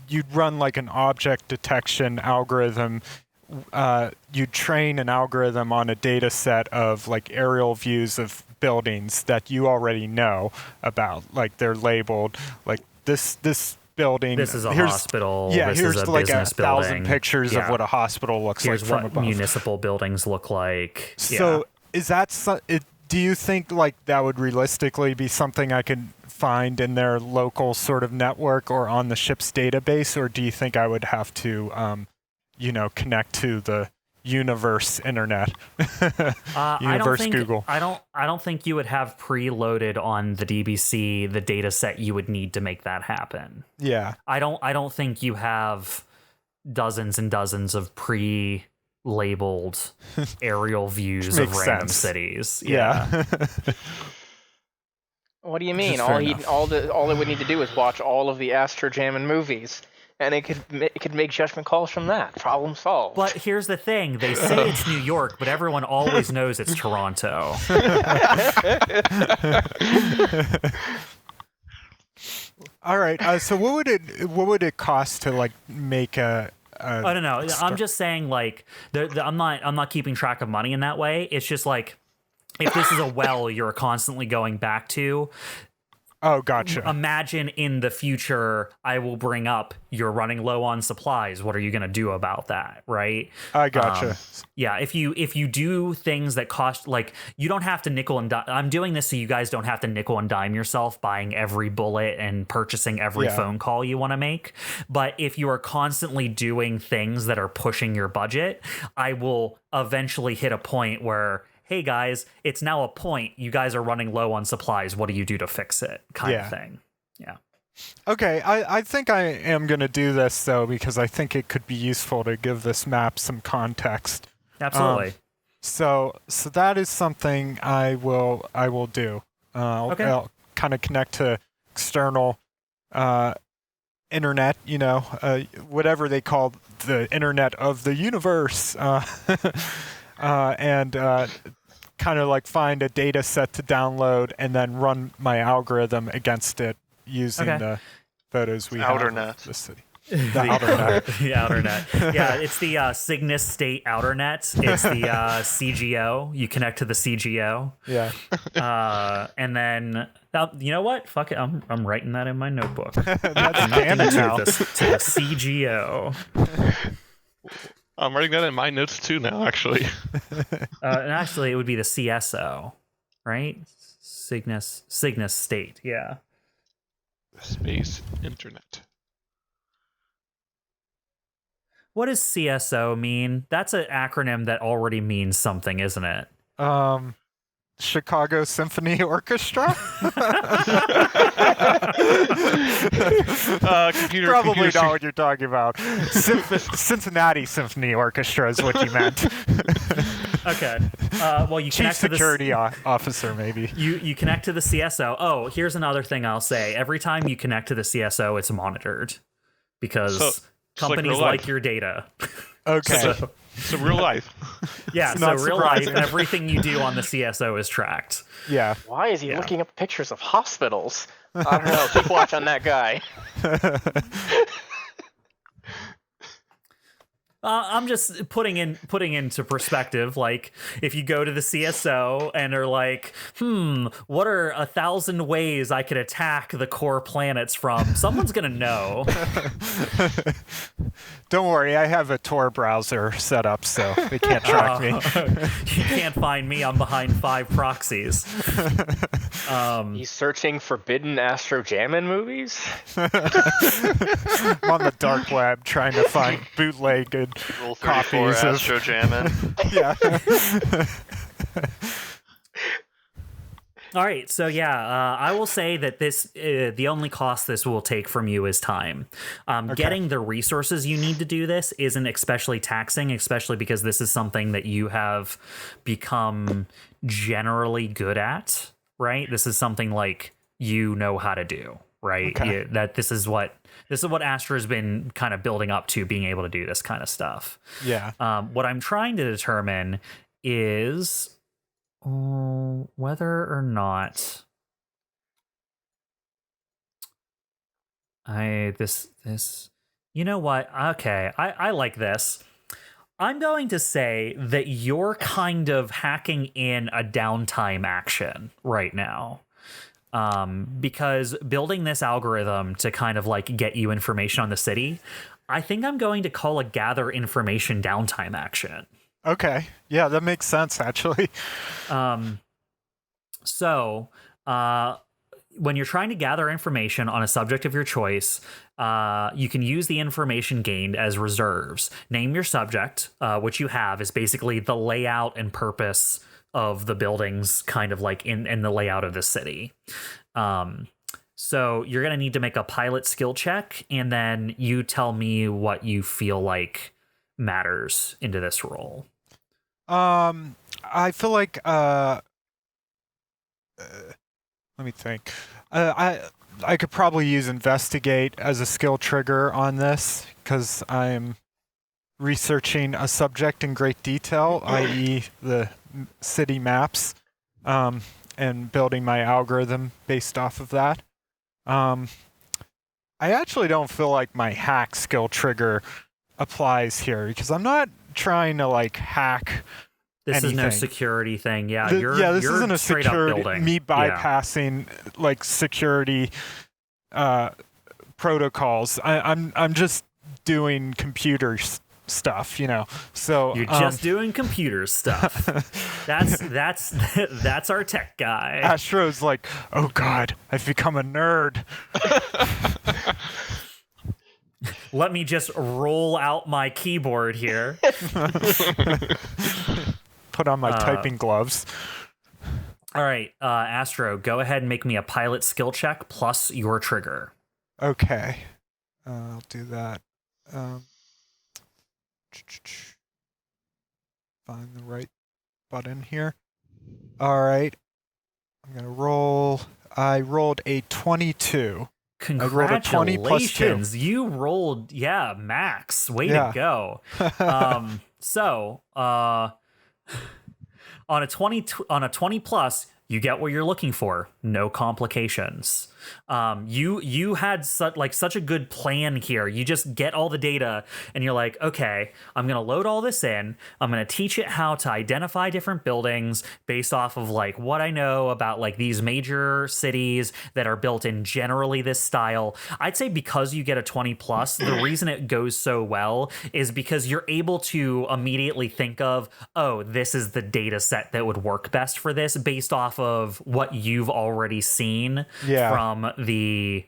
you'd run like an object detection algorithm. You train an algorithm on a data set of like aerial views of buildings that you already know about. Like they're labeled like this building. This is a hospital. Yeah, this here's is a like business 1,000 building. pictures of what a hospital looks Here's like from what above. Municipal buildings look like. So is that do you think like that would realistically be something I could find in their local sort of network or on the ship's database, or do you think I would have to connect to the universe internet? Google. I don't think you would have preloaded on the DBC the data set you would need to make that happen. Yeah. I don't think you have dozens and dozens of pre-labeled aerial views of random cities. Yeah. What do you mean? All they would need to do is watch all of the Astro Jamin movies, and it could make judgment calls from that. Problem solved. But here's the thing: they say it's New York, but everyone always knows it's Toronto. All right. So what would it cost to like make a I don't know. I'm just saying, like, I'm not keeping track of money in that way. It's just like, if this is a well you're constantly going back to. Oh, gotcha. Imagine in the future, I will bring up you're running low on supplies. What are you going to do about that? Right. I gotcha. Yeah. If you do things that cost, like, you don't have to nickel and dime. I'm doing this so you guys don't have to nickel and dime yourself buying every bullet and purchasing every phone call you want to make. But if you are constantly doing things that are pushing your budget, I will eventually hit a point where, hey guys, it's now a point. You guys are running low on supplies. What do you do to fix it? Kind of thing. Yeah. Okay, I think I am going to do this, though, because I think it could be useful to give this map some context. Absolutely. So that is something I will do. I'll kind of connect to external internet, whatever they call the internet of the universe. And kind of like find a data set to download and then run my algorithm against it using the photos we have of the city. The outer net. The outer net. Yeah, it's the Cygnus State outer net. It's the CGO. You connect to the CGO. Yeah. And then You know what? Fuck it. I'm writing that in my notebook. That's to canon now. the CGO. I'm writing that in my notes too now, actually. And actually, it would be the CSO, right? Cygnus State. Yeah. Space Internet. What does CSO mean? That's an acronym that already means something, isn't it? Chicago Symphony Orchestra? Probably not what you're talking about. Cincinnati Symphony Orchestra is what you meant. Okay. Well, you Chief connect to the Security Officer, maybe. You connect to the CSO. Oh, here's another thing I'll say. Every time you connect to the CSO, it's monitored because companies like your data. Okay. So real life. Yeah, so real life, everything you do on the CSO is tracked. Yeah. Why is he looking up pictures of hospitals? I don't know. Keep watch on that guy. I'm just putting into perspective, like, if you go to the CSO and are like, what are 1,000 ways I could attack the core planets from? Someone's gonna know. Don't worry, I have a Tor browser set up, so they can't track me. You can't find me. I'm behind 5 proxies. He's searching forbidden Astro Jamin movies? I'm on the dark web trying to find bootlegged Rule 34 copies Astro Jamin. Yeah. All right, so I will say that this the only cost this will take from you is time. Getting the resources you need to do this isn't especially taxing, especially because this is something that you have become generally good at, right? This is something like you know how to do, right? Okay. That this is what Astro's been kind of building up to, being able to do this kind of stuff. Yeah. What I'm trying to determine is whether or not this you know what? Okay, I like this. I'm going to say that you're kind of hacking in a downtime action right now. Because building this algorithm to kind of like get you information on the city, I think I'm going to call a gather information downtime action. Okay. Yeah, that makes sense, actually. So, when you're trying to gather information on a subject of your choice, you can use the information gained as reserves. Name your subject, which you have is basically the layout and purpose of the buildings, kind of like in the layout of the city. So you're going to need to make a pilot skill check, and then you tell me what you feel like matters into this role. I feel like let me think. I could probably use investigate as a skill trigger on this because I'm researching a subject in great detail, i.e. the city maps, and building my algorithm based off of that. I actually don't feel like my hack skill trigger applies here because I'm not trying to like hack This anything. is no security thing. Yeah, This you're isn't a straight security. up building. Me bypassing like security protocols. I'm just doing computer stuff, you know. So You're just doing computer stuff. That's our tech guy. Astro's like, oh god, I've become a nerd. Let me just roll out my keyboard here. Put on my typing gloves. All right, Astro, go ahead and make me a pilot skill check plus your trigger. Okay, I'll do that. Find the right button here. All right, I'm gonna roll. I rolled a 22. Congratulations, you rolled, max. Way to go. So on a 20 plus, you get what you're looking for. no complications. You had such a good plan here. You just get all the data and you're like, okay, I'm gonna load all this in. I'm gonna teach it how to identify different buildings based off of like what I know about like these major cities that are built in generally this style. I'd say because you get a 20 plus, the reason it goes so well is because you're able to immediately think of, oh, this is the data set that would work best for this based off of what you've already seen from the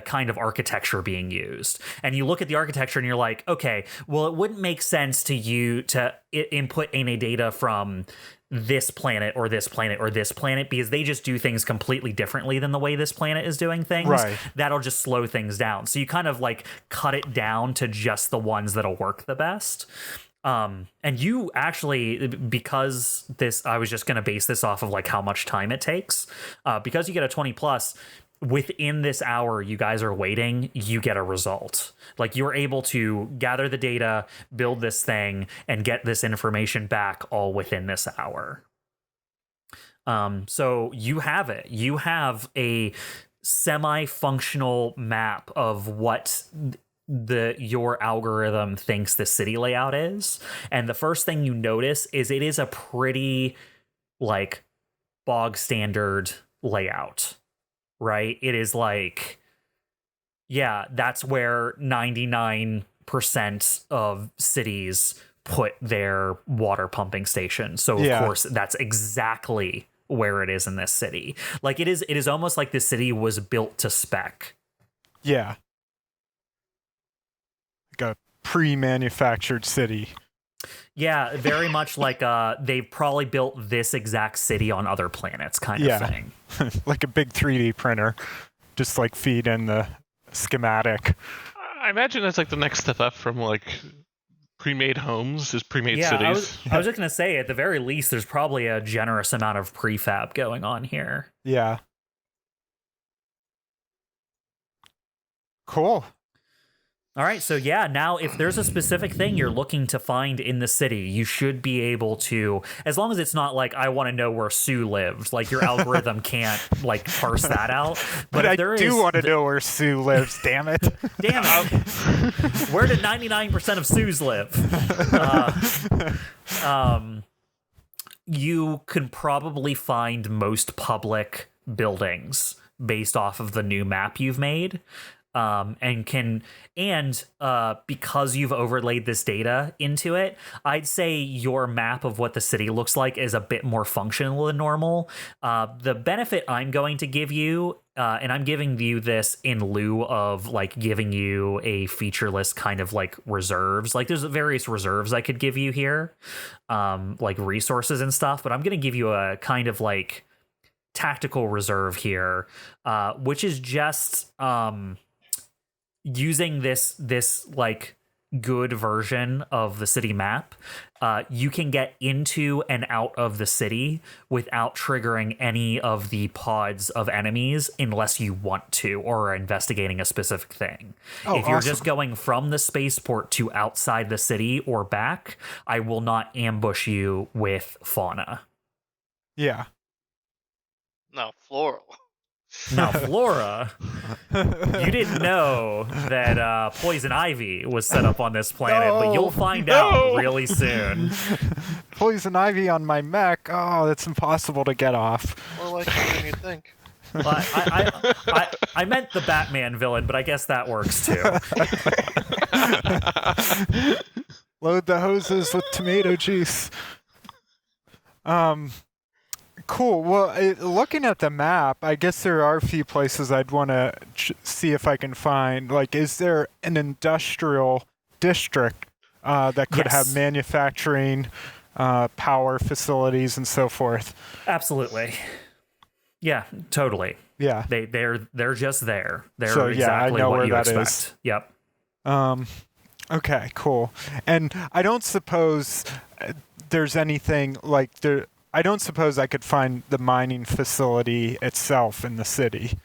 kind of architecture being used. And you look at the architecture and you're like, okay, well, it wouldn't make sense to you to input any data from this planet or this planet or this planet because they just do things completely differently than the way this planet is doing things. Right. That'll just slow things down. So you kind of like cut it down to just the ones that'll work the best. And you actually, because I was just going to base this off of like how much time it takes, because you get a 20 plus, within this hour you guys are waiting, you get a result. Like you're able to gather the data, build this thing, and get this information back all within this hour. So you have it. You have a semi-functional map of what your algorithm thinks the city layout is. And the first thing you notice is it is a pretty like bog standard layout, right? It is like, yeah, that's where 99% of cities put their water pumping station. So of course that's exactly where it is in this city. Like it is almost like the city was built to spec. Yeah. Like a pre-manufactured city. Yeah, very much like they've probably built this exact city on other planets kind of thing. Like a big 3D printer. Just like feed in the schematic. I imagine that's like the next step up from like pre-made homes is pre-made cities. I was just going to say, at the very least, there's probably a generous amount of prefab going on here. Yeah. Cool. All right, so yeah, now if there's a specific thing you're looking to find in the city, you should be able to, as long as it's not like, I want to know where Sue lives, like your algorithm can't like parse that out. But I do want to know where Sue lives, damn it. Damn it. Where did 99% of Sues live? You can probably find most public buildings based off of the new map you've made. Because you've overlaid this data into it, I'd say your map of what the city looks like is a bit more functional than normal. The benefit I'm going to give you, and I'm giving you this in lieu of like giving you a featureless kind of like reserves. Like there's various reserves I could give you here, like resources and stuff, but I'm going to give you a kind of like tactical reserve here, which is just, using this like good version of the city map, you can get into and out of the city without triggering any of the pods of enemies unless you want to or are investigating a specific thing. If you're just going from the spaceport to outside the city or back, I will not ambush you with fauna. Yeah. No, floral. Now, Flora, you didn't know that poison ivy was set up on this planet, but you'll find out really soon. Poison ivy on my mech? Oh, that's impossible to get off. More likely than you think. Well, I meant the Batman villain, but I guess that works too. Load the hoses with tomato juice. Cool. Well, looking at the map, I guess there are a few places I'd want to see if I can find. Like, is there an industrial district that could have manufacturing, power facilities, and so forth? Absolutely. Yeah, totally. Yeah. They're just there. They're so, exactly I know what where you that expect. is. Yep. Okay, cool. And I don't suppose there's anything like there. I don't suppose I could find the mining facility itself in the city.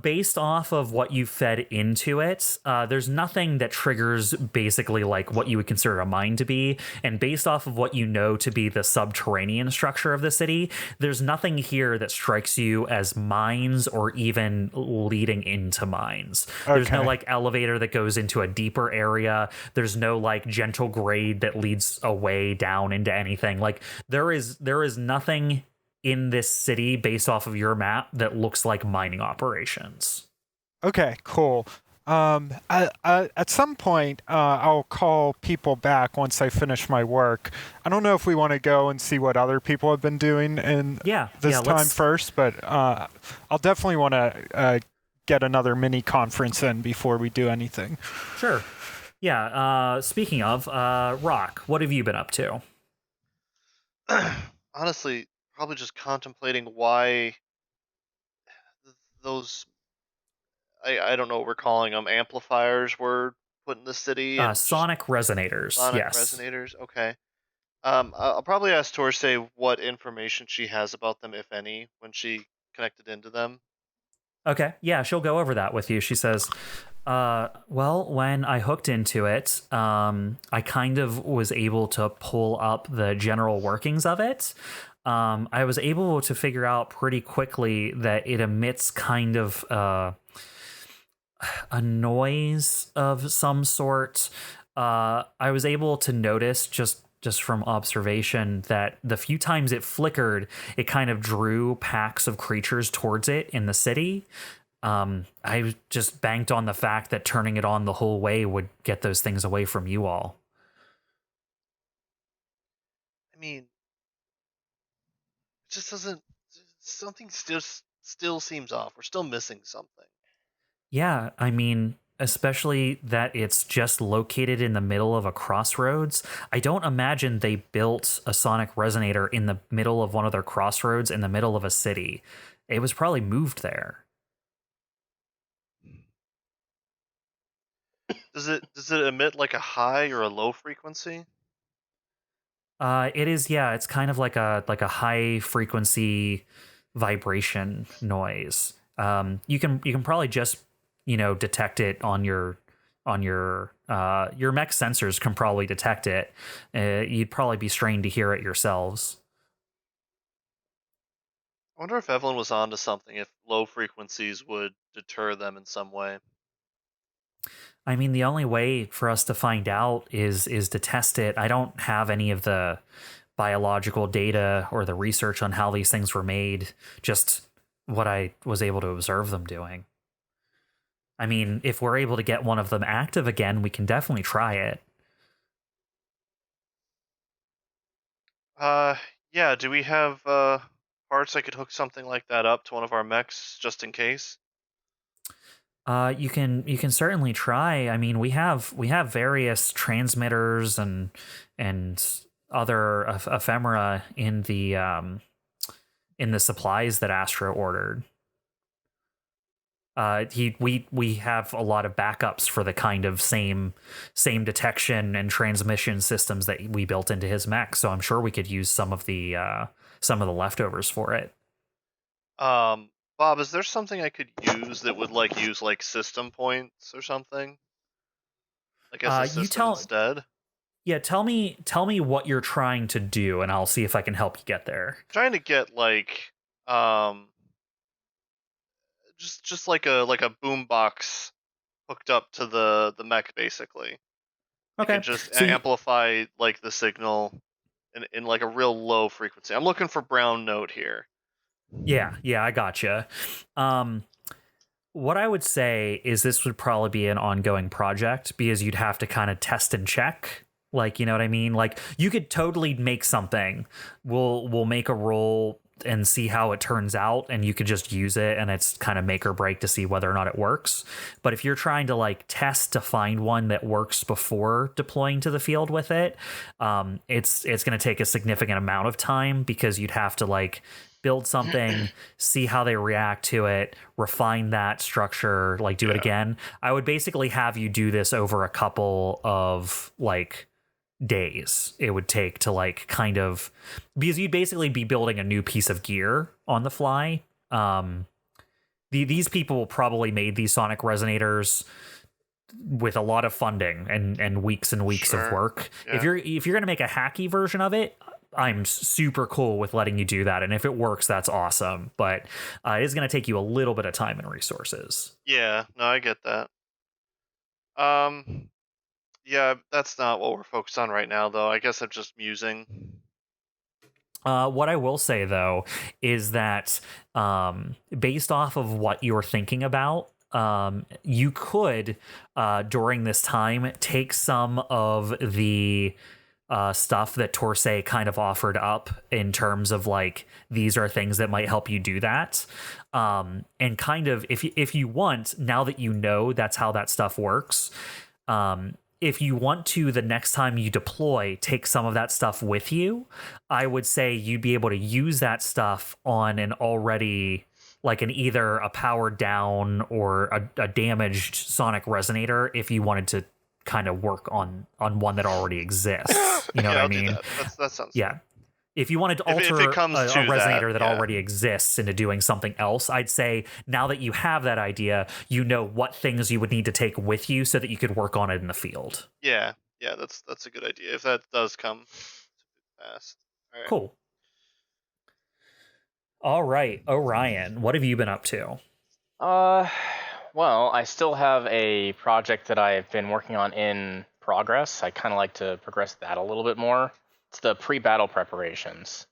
Based off of what you fed into it, there's nothing that triggers basically like what you would consider a mine to be. And based off of what you know to be the subterranean structure of the city, there's nothing here that strikes you as mines or even leading into mines. There's no like elevator that goes into a deeper area. There's no like gentle grade that leads away down into anything. Like there is nothing in this city based off of your map that looks like mining operations. Okay, cool. At some point, I'll call people back once I finish my work. I don't know if we want to go and see what other people have been doing in this time first, but I'll definitely want to get another mini conference in before we do anything. Sure. Yeah. Speaking of, Rock, what have you been up to? Honestly, probably just contemplating why those I don't know what we're calling them, amplifiers were put in the city. Sonic resonators. Sonic resonators. Okay. I'll probably ask Torsay what information she has about them, if any, when she connected into them. Okay. Yeah, she'll go over that with you. She says, well, when I hooked into it, I kind of was able to pull up the general workings of it. I was able to figure out pretty quickly that it emits kind of a noise of some sort. I was able to notice just from observation that the few times it flickered, it kind of drew packs of creatures towards it in the city. I just banked on the fact that turning it on the whole way would get those things away from you all. I mean, it just doesn't. Something still seems off. We're still missing something. Yeah, I mean, especially that it's just located in the middle of a crossroads. I don't imagine they built a sonic resonator in the middle of one of their crossroads in the middle of a city. It was probably moved there. Does it emit like a high or a low frequency? It is, yeah, it's kind of like a high frequency vibration noise. You can probably just, detect it on your mech sensors can probably detect it. You'd probably be strained to hear it yourselves. I wonder if Evelene was onto something, if low frequencies would deter them in some way. I mean, the only way for us to find out is to test it. I don't have any of the biological data or the research on how these things were made, just what I was able to observe them doing. I mean, if we're able to get one of them active again, we can definitely try it. Yeah, do we have parts I could hook something like that up to one of our mechs just in case? You can certainly try. I mean, we have various transmitters and other ephemera in the supplies that Astro ordered. We have a lot of backups for the kind of same detection and transmission systems that we built into his mech, so I'm sure we could use some of the leftovers for it. Bob, is there something I could use that would use system points or something? Like as a system instead? Yeah, tell me what you're trying to do, and I'll see if I can help you get there. Trying to get just like a boombox hooked up to the mech, basically. Okay. You can just amplify the signal in a real low frequency. I'm looking for brown note here. Yeah, I gotcha. What I would say is this would probably be an ongoing project because you'd have to kind of test and check. You know what I mean? You could totally make something. We'll make a roll and see how it turns out, and you could just use it, and it's kind of make or break to see whether or not it works. But if you're trying to test to find one that works before deploying to the field with it, it's going to take a significant amount of time because you'd have to build something, see how they react to it, refine that structure, do it again. I would basically have you do this over a couple of days it would take to kind of, because you'd basically be building a new piece of gear on the fly. these people probably made these sonic resonators with a lot of funding and weeks and weeks of work. Yeah. If you're going to make a hacky version of it, I'm super cool with letting you do that. And if it works, that's awesome. But it is going to take you a little bit of time and resources. Yeah, no, I get that. Yeah, that's not what we're focused on right now, though. I guess I'm just musing. What I will say, though, is that based off of what you're thinking about, you could, during this time, take some of the stuff that Torsay kind of offered up in terms of like, these are things that might help you do that. And kind of, if you want, now that you know that's how that stuff works, if you want to, the next time you deploy, take some of that stuff with you, I would say you'd be able to use that stuff on an already, like either a powered down or a damaged sonic resonator if you wanted to kind of work on one that already exists. You know what I mean? That sounds yeah. If you wanted to alter if it comes a to resonator that yeah. already exists into doing something else, I'd say now that you have that idea, you know what things you would need to take with you so that you could work on it in the field. Yeah, that's a good idea. If that does come fast. All right. Cool. All right, Orion, what have you been up to? Well, I still have a project that I've been working on in progress. I kind of like to progress that a little bit more. It's the pre-battle preparations.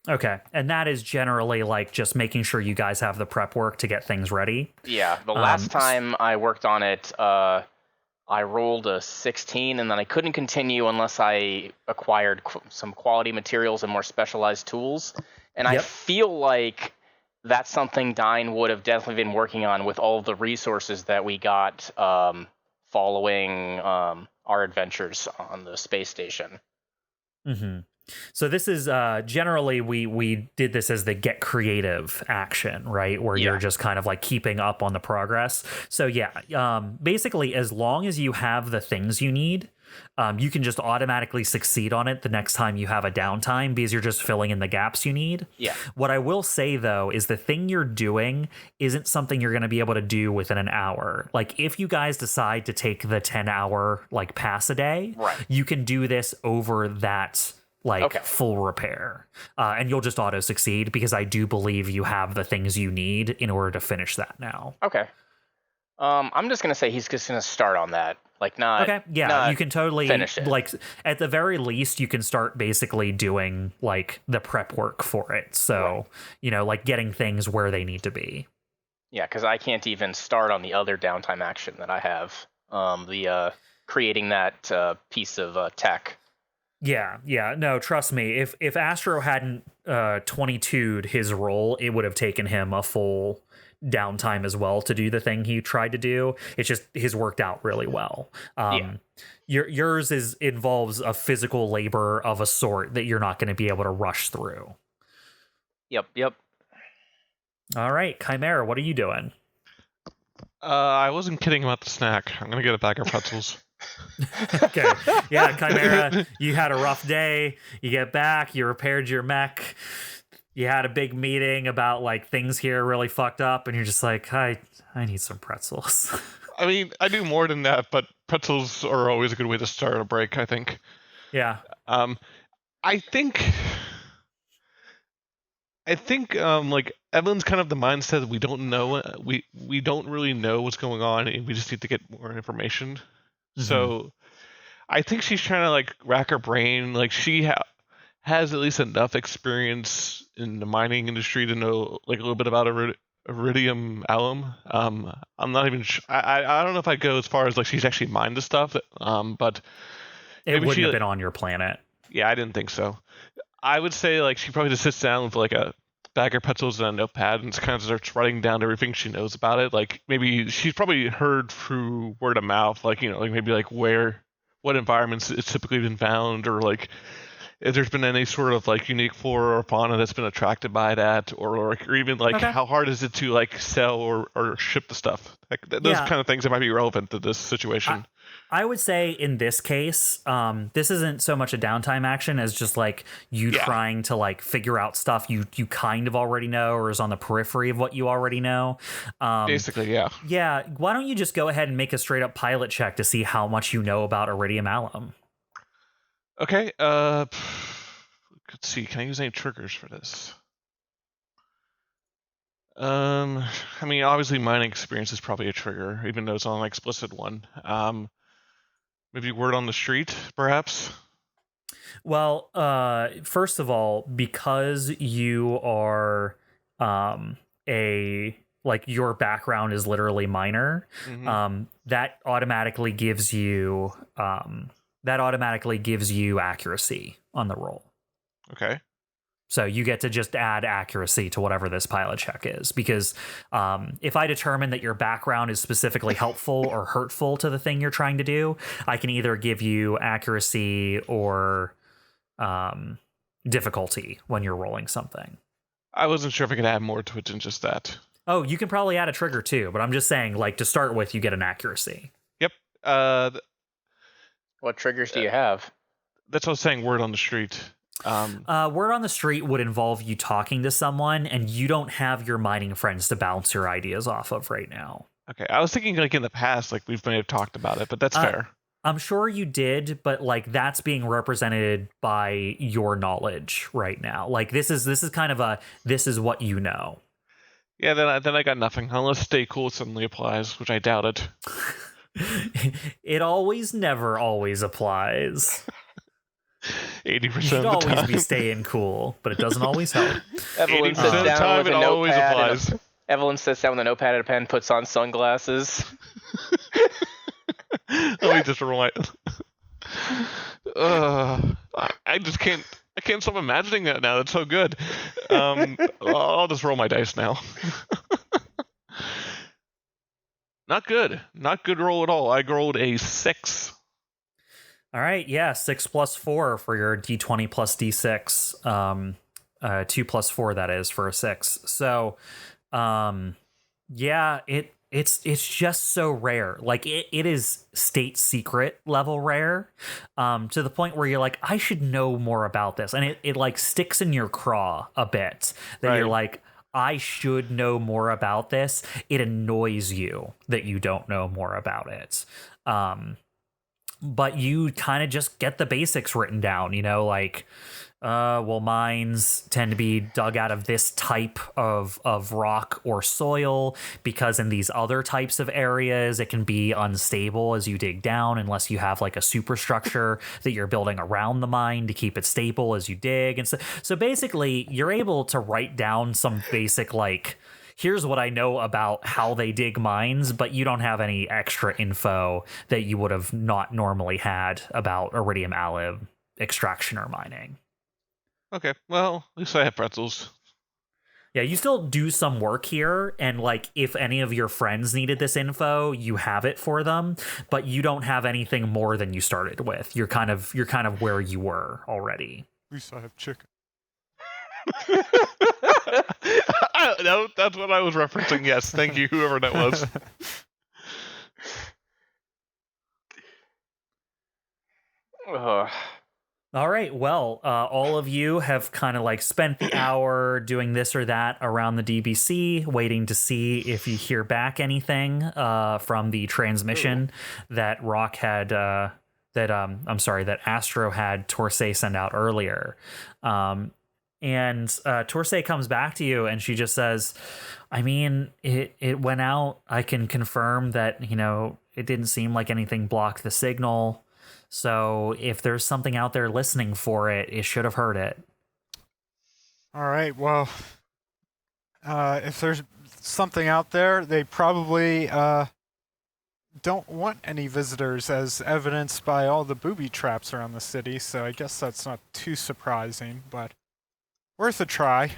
Okay, and that is generally like just making sure you guys have the prep work to get things ready. Yeah, the last time I worked on it, I rolled a 16, and then I couldn't continue unless I acquired some quality materials and more specialized tools. And I feel like that's something Dyne would have definitely been working on with all of the resources that we got following our adventures on the space station. Mm-hmm. So this is generally we did this as the get creative action, right? Where you're just kind of like keeping up on the progress. So basically as long as you have the things you need, you can just automatically succeed on it the next time you have a downtime because you're just filling in the gaps you need. Yeah. What I will say, though, is the thing you're doing isn't something you're going to be able to do within an hour. Like, if you guys decide to take the 10-hour, like, pass a day, you can do this over that, like, full repair. And you'll just auto-succeed because I do believe you have the things you need in order to finish that now. Okay. I'm just going to say he's just going to start on that. Like, not you can totally finish it. Like, at the very least, you can start basically doing like the prep work for it. So, you know, like getting things where they need to be. Yeah, because I can't even start on the other downtime action that I have. The creating that piece of tech. Yeah. No, trust me. If Astro hadn't 22'd his role, it would have taken him a full downtime as well to do the thing he tried to do. It's just his worked out really well. Yours involves a physical labor of a sort that you're not going to be able to rush through. Yep. All right, Chimera, what are you doing? I wasn't kidding about the snack. I'm gonna get a bag of pretzels. Okay. Yeah, Chimera, you had a rough day. You get back, you repaired your mech. You had a big meeting about like things here really fucked up, and you're just like, I need some pretzels. I mean, I do more than that, but pretzels are always a good way to start a break, I think. Yeah. I think like Eveline's kind of the mindset that we don't know. We don't really know what's going on, and we just need to get more information. Mm-hmm. So I think she's trying to like rack her brain. Like she has at least enough experience in the mining industry to know like a little bit about iridium alum. I'm not even sure. I don't know if I'd go as far as like she's actually mined the stuff. But it wouldn't have been on your planet. Yeah, I didn't think so. I would say like she probably just sits down with like a bag of pretzels and a notepad and kind of starts writing down everything she knows about it. Like maybe she's probably heard through word of mouth, like, you know, like maybe like what environments it's typically been found, or like if there's been any sort of like unique flora or fauna that's been attracted by that, or even like how hard is it to like sell or ship the stuff? Like, those kind of things that might be relevant to this situation. I would say in this case, this isn't so much a downtime action as just like you trying to like figure out stuff you kind of already know or is on the periphery of what you already know. Basically, yeah. Yeah. Why don't you just go ahead and make a straight up pilot check to see how much you know about iridium alum? Okay. Let's see. Can I use any triggers for this? I mean, obviously, mining experience is probably a trigger, even though it's not an explicit one. Maybe word on the street, perhaps? Well, first of all, because you are your background is literally minor, that automatically gives you accuracy on the roll. Okay. So you get to just add accuracy to whatever this pilot check is, because if I determine that your background is specifically helpful or hurtful to the thing you're trying to do, I can either give you accuracy or difficulty when you're rolling something. I wasn't sure if I could add more to it than just that. Oh, you can probably add a trigger too, but I'm just saying, like, to start with, you get an accuracy. Yep. What triggers do you have? That's what I was saying, word on the street. Word on the street would involve you talking to someone, and you don't have your mining friends to bounce your ideas off of right now. Okay, I was thinking like in the past, like we may have talked about it, but that's fair. I'm sure you did, but like that's being represented by your knowledge right now. Like this is kind of this is what you know. Yeah, then I got nothing unless stay cool suddenly applies, which I doubt it. It never always applies. 80% of the time. You should always be staying cool, but it doesn't always help. Evelene sits down with a notepad. Evelene sits down with a notepad and a pen, puts on sunglasses. Let me just roll my. I just can't. I can't stop imagining that now. That's so good. I'll just roll my dice now. Not good. Not good roll at all. I rolled a 6. All right, yeah, 6 plus 4 for your d20 plus d6. 2 plus 4, that is, for a 6. So, yeah, it's just so rare. Like it is state secret level rare, to the point where you're like, I should know more about this, and it like sticks in your craw a bit that you're like, I should know more about this. It annoys you that you don't know more about it. But you kind of just get the basics written down, like, well, mines tend to be dug out of this type of rock or soil, because in these other types of areas, it can be unstable as you dig down unless you have like a superstructure that you're building around the mine to keep it stable as you dig. And so basically, you're able to write down some basic, like, here's what I know about how they dig mines, but you don't have any extra info that you would have not normally had about iridium alum extraction or mining. Okay, well, at least I have pretzels. Yeah, you still do some work here, and like if any of your friends needed this info, you have it for them, but you don't have anything more than you started with. You're kind of where you were already. At least I have chicken. That's what I was referencing. Yes, thank you, whoever that was. All right, well, all of you have kind of like spent the hour doing this or that around the DBC, waiting to see if you hear back anything from the transmission that that Astro had Torsay send out earlier. And Torsay comes back to you and she just says, I mean, it went out. I can confirm that, it didn't seem like anything blocked the signal. So if there's something out there listening for it, it should have heard it. All right, well, if there's something out there, they probably don't want any visitors, as evidenced by all the booby traps around the city, so I guess that's not too surprising, but worth a try.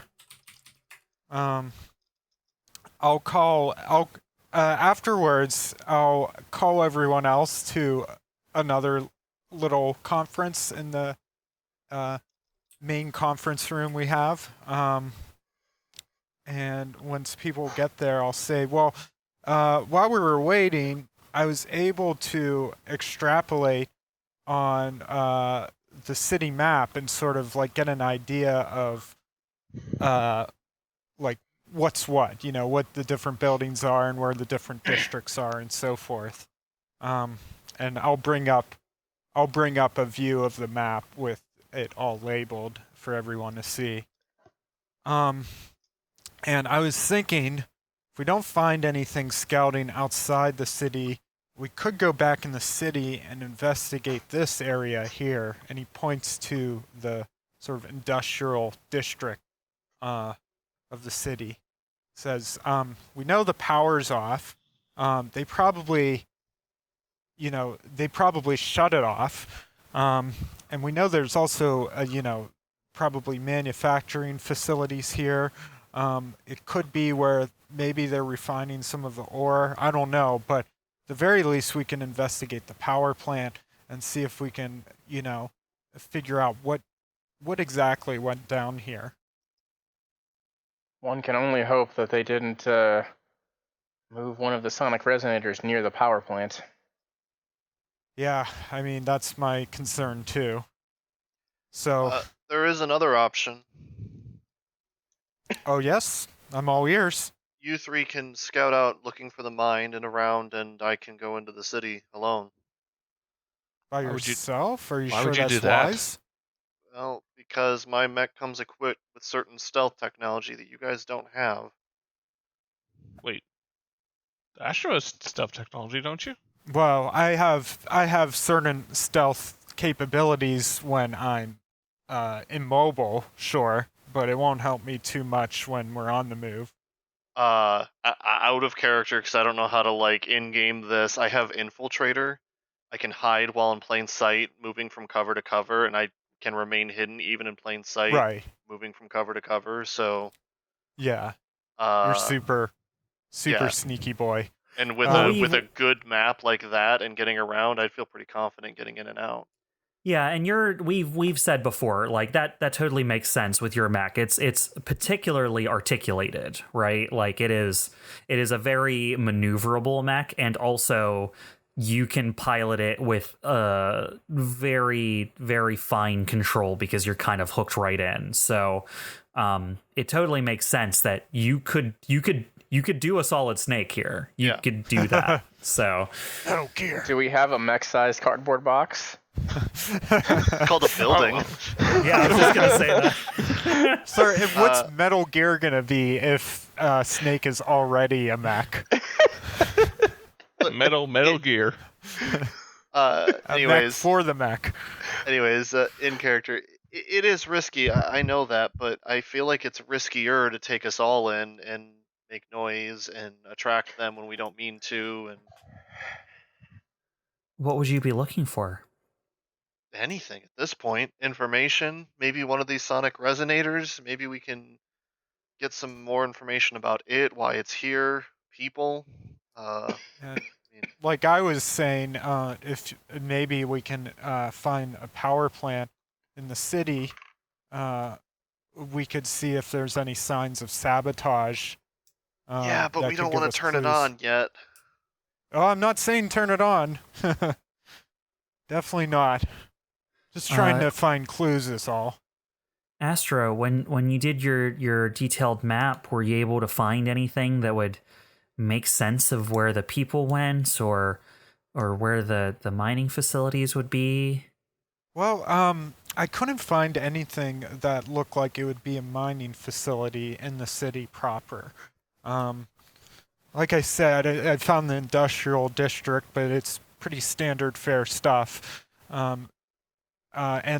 Afterwards, I'll call everyone else to another little conference in the main conference room we have. And once people get there, I'll say, well, while we were waiting, I was able to extrapolate on the city map and sort of like get an idea of like what's what, what the different buildings are and where the different districts are and so forth. And I'll bring up a view of the map with it all labeled for everyone to see. And I was thinking, if we don't find anything scouting outside the city, we could go back in the city and investigate this area here. And he points to the sort of industrial district of the city. Says, we know the power's off. They probably shut it off. And we know there's also, probably manufacturing facilities here. It could be where maybe they're refining some of the ore. I don't know, but at the very least we can investigate the power plant and see if we can, figure out what exactly went down here. One can only hope that they didn't move one of the sonic resonators near the power plant. Yeah, I mean, that's my concern too. So there is another option. Oh yes, I'm all ears. You three can scout out looking for the mine and around, and I can go into the city alone. By yourself? Are you sure would you that's do that? wise? Well, because my mech comes equipped with certain stealth technology that you guys don't have. Wait. Astro has stealth technology, don't you? Well, I have certain stealth capabilities when I'm immobile, sure, but it won't help me too much when we're on the move. Out of character, because I don't know how to in-game this. I have Infiltrator. I can hide while in plain sight, moving from cover to cover, and I can remain hidden even in plain sight, right? Moving from cover to cover. So yeah, you're super yeah. sneaky boy. And with a good map like that and getting around, I'd feel pretty confident getting in and out. Yeah, and we've said before, like that totally makes sense with your mech. It's particularly articulated, right? Like it is a very maneuverable mech, and also you can pilot it with very, very fine control because you're kind of hooked right in. So it totally makes sense that you could do a solid snake here. You could do that. So I don't care. Do we have a mech-sized cardboard box? Called a building. Yeah, I was just gonna say that. Sir, what's Metal Gear gonna be if Snake is already a mech? Metal Gear. Anyways, mech for the mech. Anyways, in character, it is risky. I know that, but I feel like it's riskier to take us all in and make noise and attract them when we don't mean to. And what would you be looking for? Anything at this point. Information. Maybe one of these sonic resonators. Maybe we can get some more information about it, why it's here, people. Like I was saying, if maybe we can find a power plant in the city, we could see if there's any signs of sabotage. Yeah, but we don't want to turn it on yet. Oh, I'm not saying turn it on. Definitely not. Just trying to find clues is all. Astro, when you did your detailed map, were you able to find anything that would make sense of where the people went or where the mining facilities would be? Well, I couldn't find anything that looked like it would be a mining facility in the city proper. Like I said, I found the industrial district, but it's pretty standard fare stuff. And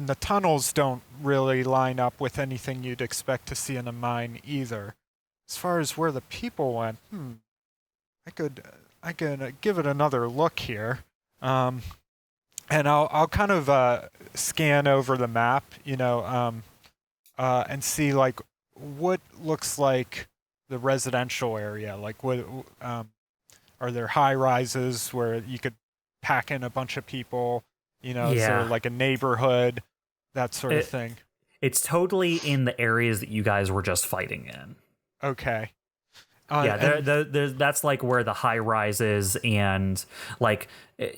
the tunnels don't really line up with anything you'd expect to see in a mine either. As far as where the people went, I could give it another look here. And I'll kind of scan over the map, and see like what looks like the residential area. Like what are there high rises where you could pack in a bunch of people? Is there like a neighborhood? that sort of thing. It's totally in the areas that you guys were just fighting in. Okay. That's like where the high rises and like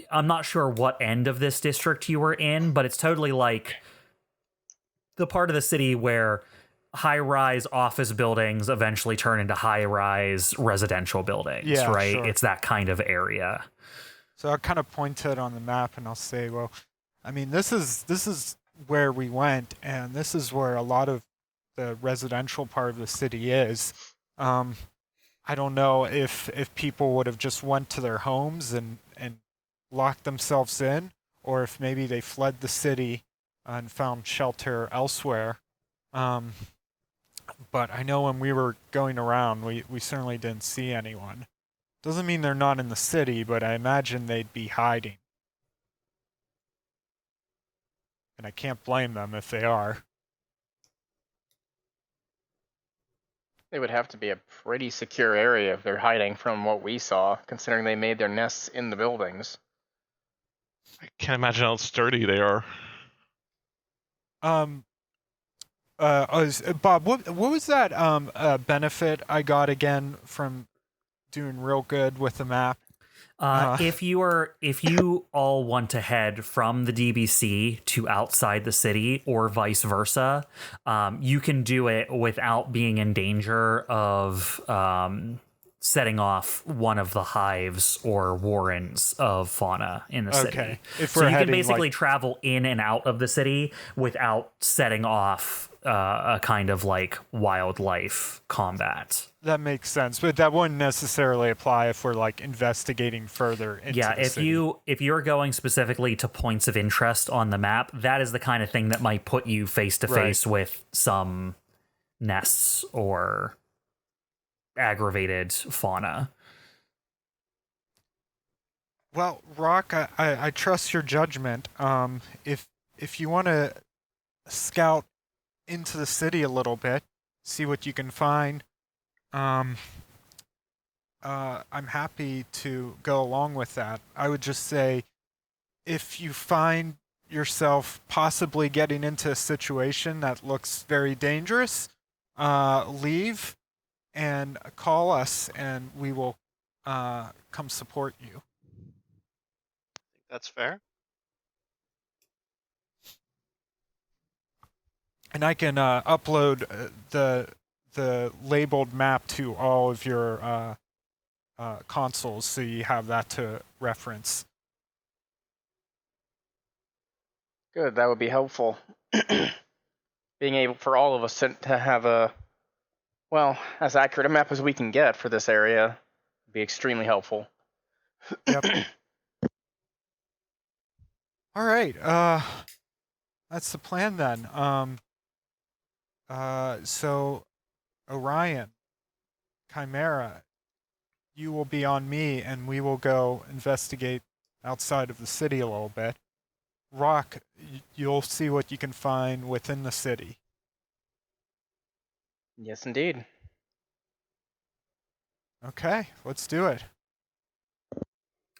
I'm not sure what end of this district you were in, but it's totally like the part of the city where high rise office buildings eventually turn into high rise residential buildings, right? Sure. It's that kind of area. So I'll kind of point to it on the map and I'll say, well, I mean, this is where we went, and this is where a lot of the residential part of the city is. I don't know if people would have just went to their homes and locked themselves in, or if maybe they fled the city and found shelter elsewhere. But I know when we were going around, we certainly didn't see anyone. Doesn't mean they're not in the city, but I imagine they'd be hiding. And I can't blame them if they are. It would have to be a pretty secure area if they're hiding from what we saw, considering they made their nests in the buildings. I can't imagine how sturdy they are. Bob, what was that benefit I got again from doing real good with the map? If you all want to head from the DBC to outside the city or vice versa, you can do it without being in danger of setting off one of the hives or warrens of fauna in the city. Okay. So you can basically travel in and out of the city without setting off a kind of like wildlife combat. That makes sense, but that wouldn't necessarily apply if we're like investigating further into the city. If you're going specifically to points of interest on the map, that is the kind of thing that might put you face to face with some nests or aggravated fauna. Well, Rock, I trust your judgment. If you want to scout into the city a little bit, see what you can find, I'm happy to go along with that. I would just say, if you find yourself possibly getting into a situation that looks very dangerous, leave and call us, and we will come support you. That's fair. And I can upload the labeled map to all of your consoles, so you have that to reference. Good, that would be helpful. Being able for all of us to have as accurate a map as we can get for this area would be extremely helpful. Yep. All right. That's the plan then. So Orion, CHIMERA, you will be on me, and we will go investigate outside of the city a little bit. Rock, you'll see what you can find within the city. Yes, indeed. Okay, let's do it.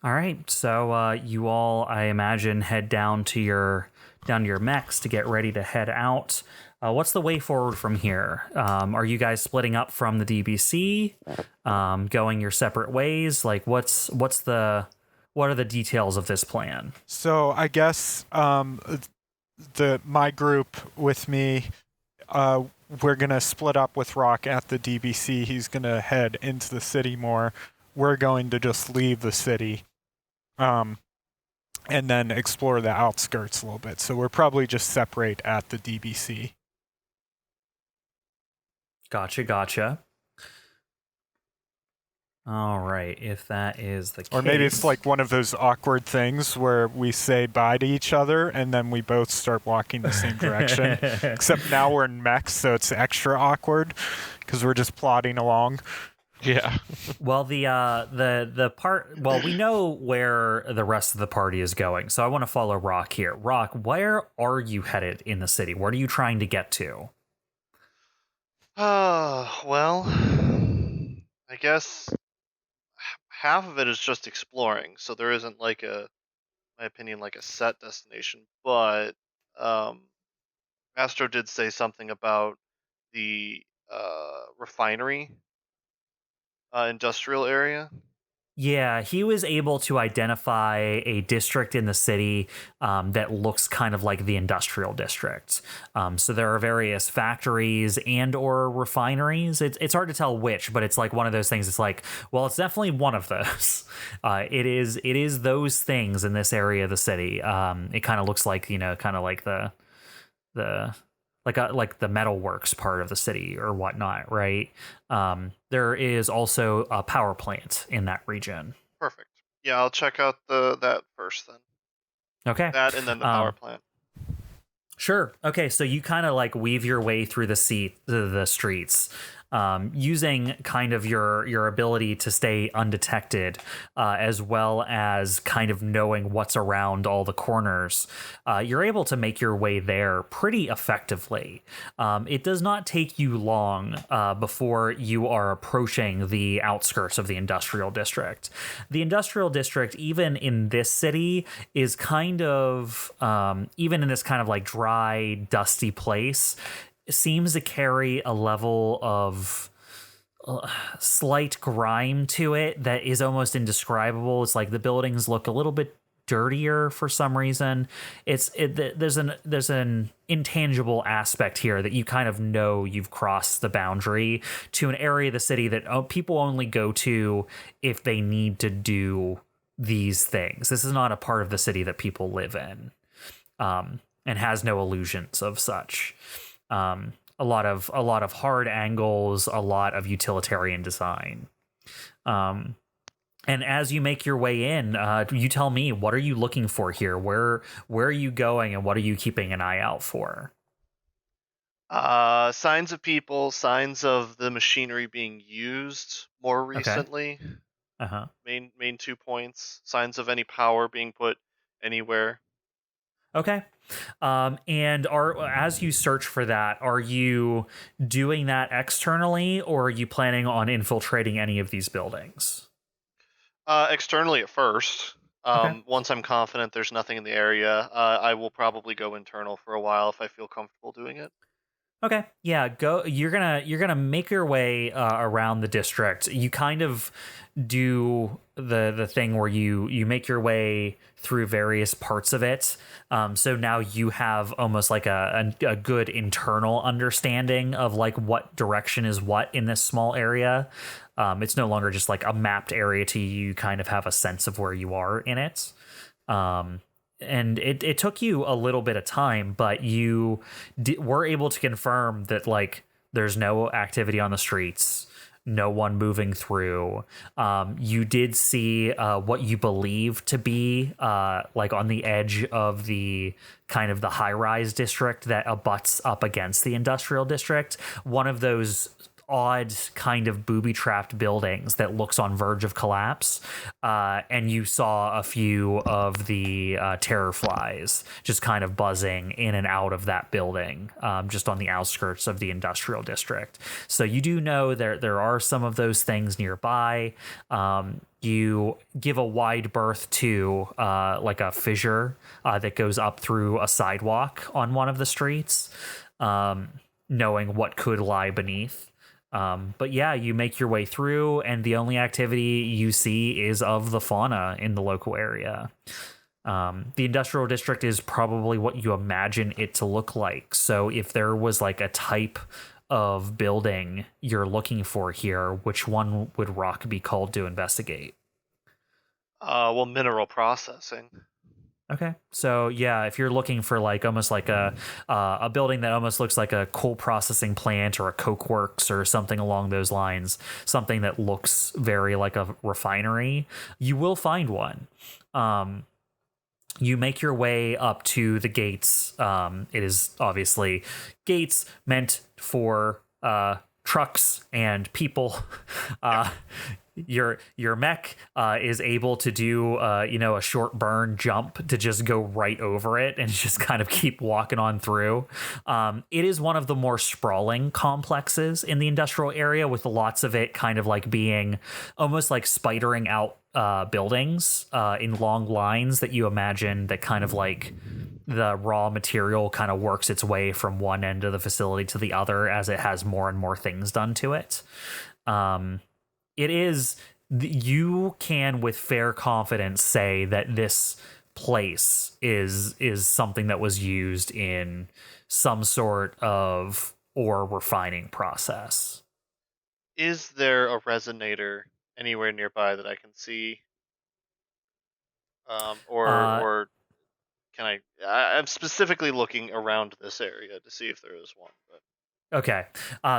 All right, so you all, I imagine, head down to your mechs to get ready to head out. What's the way forward from here? Are you guys splitting up from the DBC, going your separate ways? Like, what are the details of this plan? So I guess my group with me, we're gonna split up with Rock at the DBC. He's gonna head into the city more. We're going to just leave the city, and then explore the outskirts a little bit. So we're probably just separate at the DBC. Gotcha. All right, if that is the case. Or maybe it's like one of those awkward things where we say bye to each other and then we both start walking the same direction. Except now we're in mechs, so it's extra awkward because we're just plodding along. Yeah. Well, we know where the rest of the party is going, so I want to follow Rock here. Rock, where are you headed in the city? What are you trying to get to? Well, I guess half of it is just exploring, so there isn't like my opinion, like a set destination, but Astro did say something about the refinery industrial area. Yeah, he was able to identify a district in the city that looks kind of like the industrial district. So there are various factories and or refineries. It's hard to tell which, but it's like one of those things. It's like, well, it's definitely one of those. It is those things in this area of the city. It kind of looks like, kind of like the like the metalworks part of the city or whatnot, right? There is also a power plant in that region. Perfect. Yeah, I'll check out that first then. Okay. That and then the power plant. Sure. Okay, so you kind of like weave your way through the streets, using kind of your ability to stay undetected, as well as kind of knowing what's around all the corners. You're able to make your way there pretty effectively. It does not take you long before you are approaching the outskirts of the industrial district. The industrial district, even in this city, is kind of, even in this kind of like dry, dusty place, seems to carry a level of slight grime to it that is almost indescribable. It's like the buildings look a little bit dirtier for some reason. There's an intangible aspect here that you kind of know you've crossed the boundary to an area of the city that people only go to if they need to do these things. This is not a part of the city that people live in, and has no illusions of such. A lot of hard angles, a lot of utilitarian design. And as you make your way in, you tell me, what are you looking for here? Where are you going, and what are you keeping an eye out for? Signs of people, signs of the machinery being used more recently. Uh-huh. Main 2 points. Signs of any power being put anywhere. Okay. And as you search for that, are you doing that externally, or are you planning on infiltrating any of these buildings? Externally at first. Okay. Once I'm confident there's nothing in the area, I will probably go internal for a while if I feel comfortable doing it. Okay. Yeah, go. You're gonna make your way around the district. You kind of do the thing where you make your way through various parts of it. So now you have almost like a good internal understanding of like what direction is what in this small area. It's no longer just like a mapped area to you. You kind of have a sense of where you are in it. And it took you a little bit of time, but you were able to confirm that like there's no activity on the streets, no one moving through. You did see what you believe to be like on the edge of the kind of the high-rise district that abuts up against the industrial district, one of those odd kind of booby-trapped buildings that looks on verge of collapse, and you saw a few of the terror flies just kind of buzzing in and out of that building, just on the outskirts of the industrial district. So you do know there are some of those things nearby. You give a wide berth to like a fissure that goes up through a sidewalk on one of the streets, knowing what could lie beneath. But yeah, you make your way through, and the only activity you see is of the fauna in the local area. The industrial district is probably what you imagine it to look like. So if there was like a type of building you're looking for here, which one would Rock be called to investigate? Well, mineral processing. Okay. So yeah, if you're looking for like almost like a building that almost looks like a coal processing plant or a coke works or something along those lines, something that looks very like a refinery, you will find one. You make your way up to the gates. It is obviously gates meant for trucks and people. Your mech is able to do a short burn jump to just go right over it and just kind of keep walking on through. It is one of the more sprawling complexes in the industrial area, with lots of it kind of like being almost like spidering out buildings in long lines that you imagine that kind of like the raw material kind of works its way from one end of the facility to the other as it has more and more things done to it. It is, you can with fair confidence say that this place is something that was used in some sort of ore refining process. Is there a resonator anywhere nearby that I can see? Or can I'm specifically looking around this area to see if there is one. But. Okay.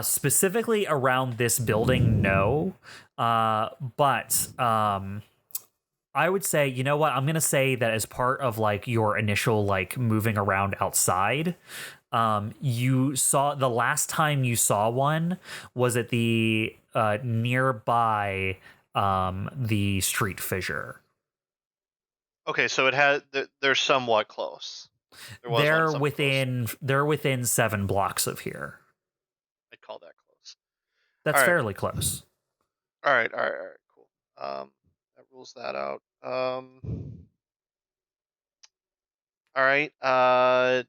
Specifically around this building, no. But I would say, you know what? I'm going to say that as part of like your initial like moving around outside, you saw the last time you saw one was at the nearby the street fissure. Okay, so it has. They're somewhat close. They're within 7 blocks of here. I'd call that close. That's fairly close. All right, cool. That rules that out. All right. I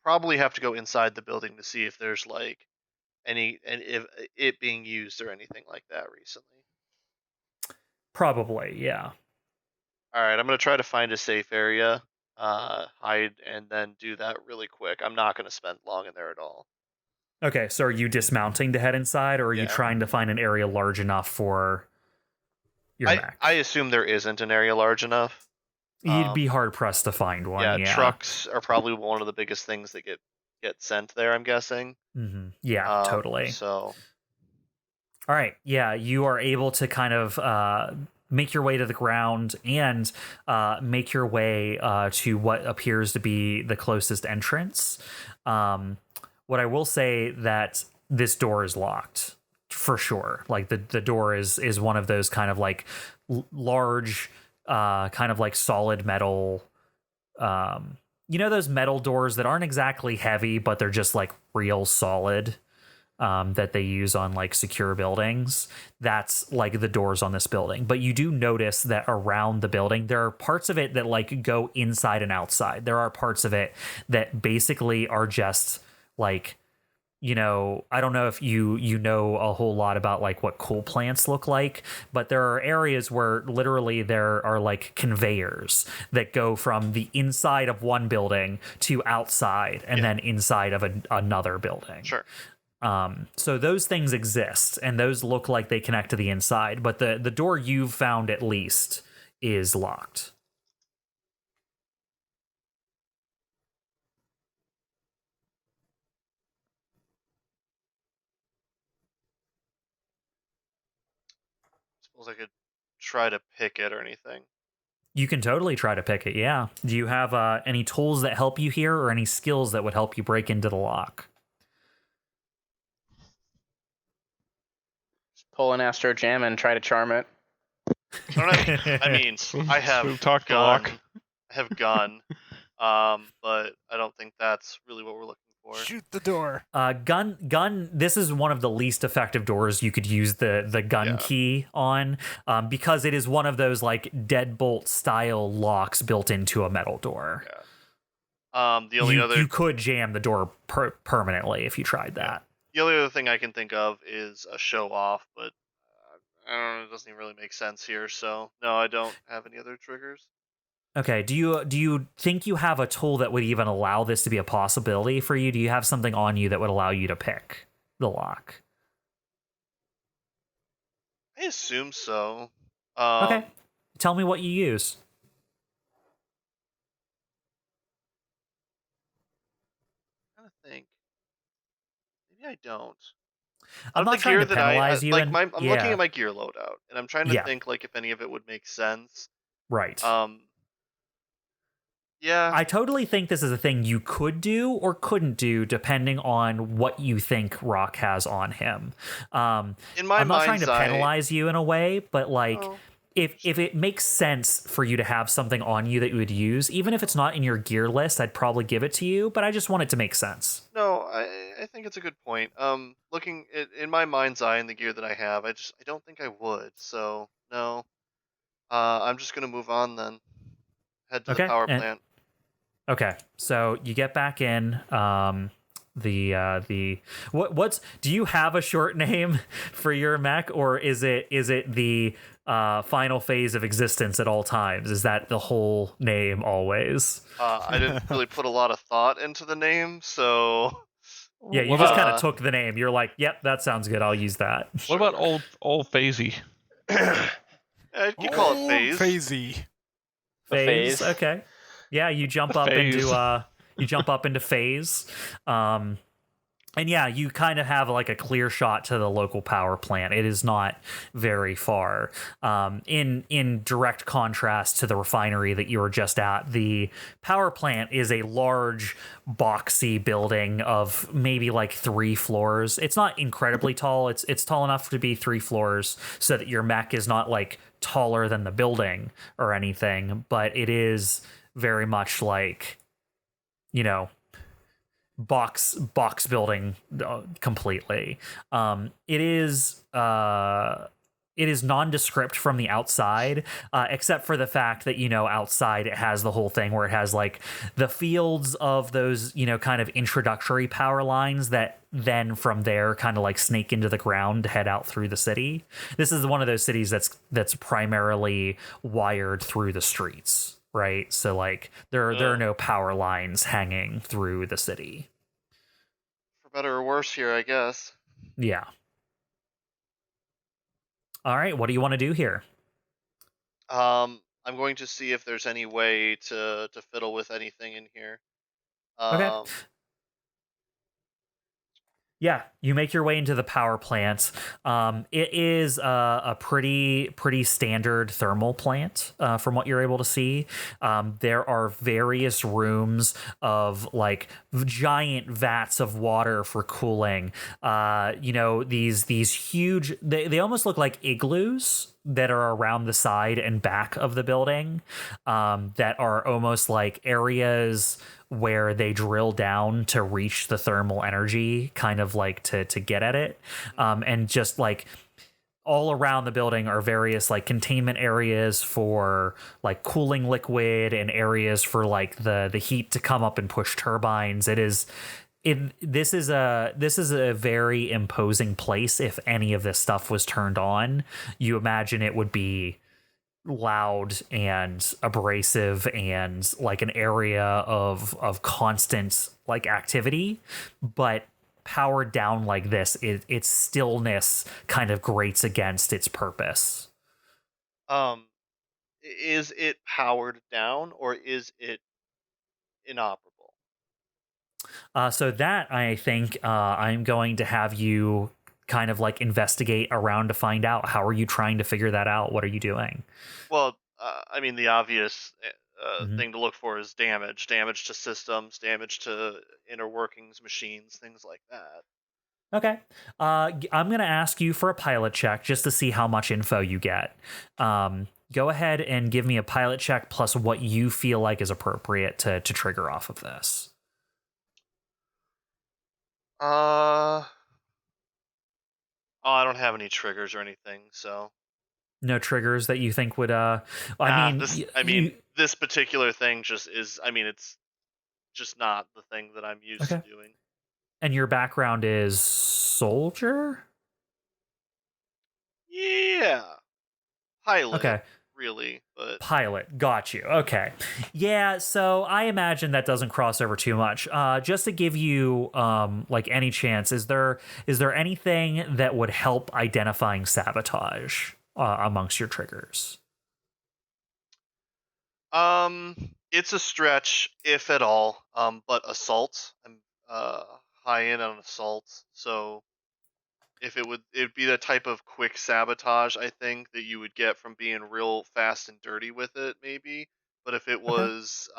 probably have to go inside the building to see if there's like if it being used or anything like that recently. Probably, yeah. All right, I'm gonna try to find a safe area, hide, and then do that really quick. I'm not gonna spend long in there at all. Okay, so are you dismounting to head inside, or are you trying to find an area large enough for your mech? I assume there isn't an area large enough. You'd be hard pressed to find one. Yeah, trucks are probably one of the biggest things that get sent there, I'm guessing. Mm-hmm. Yeah, totally. So, all right, yeah, you are able to kind of make your way to the ground and make your way to what appears to be the closest entrance. What I will say that this door is locked for sure. Like the door is one of those kind of like large, kind of like solid metal. You know those metal doors that aren't exactly heavy, but they're just like real solid. That they use on like secure buildings. That's like the doors on this building. But you do notice that around the building, there are parts of it that like go inside and outside. There are parts of it that basically are just like, you know, I don't know if you know a whole lot about like what coal plants look like, but there are areas where literally there are like conveyors that go from the inside of one building to outside and then inside of another building. Sure. So those things exist, and those look like they connect to the inside, but the door you've found at least is locked. Suppose I could try to pick it or anything. You can totally try to pick it, yeah. Do you have any tools that help you here, or any skills that would help you break into the lock? Pull an Astro Jam and try to charm it. I mean, I have gun. I have gun, but I don't think that's really what we're looking for. Shoot the door. Gun. This is one of the least effective doors you could use the gun key on, because it is one of those like deadbolt style locks built into a metal door. Yeah. The only you could jam the door permanently if you tried that. The only other thing I can think of is a show off, but I don't know, it doesn't even really make sense here. So no, I don't have any other triggers. Okay. Do you think you have a tool that would even allow this to be a possibility for you? Do you have something on you that would allow you to pick the lock? I assume so. Okay. Tell me what you use. I'm trying to think. Maybe I don't. I'm not trying to penalize you. I'm looking at my gear loadout, and I'm trying to think like if any of it would make sense. Right. Yeah. I totally think this is a thing you could do or couldn't do depending on what you think Rock has on him. In my I'm not trying to mind's eye- penalize you in a way, but like if it makes sense for you to have something on you that you would use, even if it's not in your gear list, I'd probably give it to you, but I just want it to make sense. No, I think it's a good point. Looking in my mind's eye and the gear that I have, I don't think I would. So no. I'm just gonna move on then. Head to the Okay, power and- plant. Okay, so you get back in. What's do you have a short name for your mech, or is it the final phase of existence at all times? Is that the whole name always? I didn't really put a lot of thought into the name, so Yeah, you just kind of took the name. You're like, yep, that sounds good. I'll use that. What about old Phasey? You call it phase. Phasey. Phase. Phase. Okay. Yeah, you jump up Phase. into phase. And yeah, you kind of have like a clear shot to the local power plant. It is not very far. In direct contrast to the refinery that you were just at, the power plant is a large, boxy building of maybe like 3 floors. It's not incredibly tall. It's tall enough to be 3 floors so that your mech is not like taller than the building or anything, but it is very much like, you know, box building completely. It is nondescript from the outside, except for the fact that, you know, outside it has the whole thing where it has like the fields of those, you know, kind of introductory power lines that then from there kind of like snake into the ground to head out through the city. This is one of those cities that's primarily wired through the streets, right? So like there are no power lines hanging through the city. For better or worse here, I guess. Yeah. All right, what do you want to do here? I'm going to see if there's any way to fiddle with anything in here. Okay. Yeah, you make your way into the power plant. It is a pretty standard thermal plant from what you're able to see. There are various rooms of like giant vats of water for cooling. You know, these huge, they almost look like igloos that are around the side and back of the building, that are almost like areas where they drill down to reach the thermal energy, kind of like to get at it. And just like all around the building are various like containment areas for like cooling liquid and areas for like the heat to come up and push turbines. This is a very imposing place. If any of this stuff was turned on, you imagine it would be loud and abrasive and like an area of constant like activity, but powered down like this, its stillness kind of grates against its purpose. Is it powered down or is it inoperable? So that I think I'm going to have you kind of like investigate around to find out. How are you trying to figure that out? What are you doing? Well, I mean, the obvious thing to look for is damage to systems, damage to inner workings, machines, things like that. Okay. I'm going to ask you for a pilot check just to see how much info you get. Go ahead and give me a pilot check plus what you feel like is appropriate to trigger off of this. I don't have any triggers or anything, so. No triggers that you think would This particular thing just is, it's just not the thing that I'm used to doing. And your background is soldier? Yeah. Pilot. Okay. Really, but pilot, got you. Okay, yeah. So I imagine that doesn't cross over too much. Just to give you like any chance, is there anything that would help identifying sabotage amongst your triggers? It's a stretch, if at all. But assault, I'm high in on assault, so. If it'd be the type of quick sabotage, I think, that you would get from being real fast and dirty with it, maybe. But if it was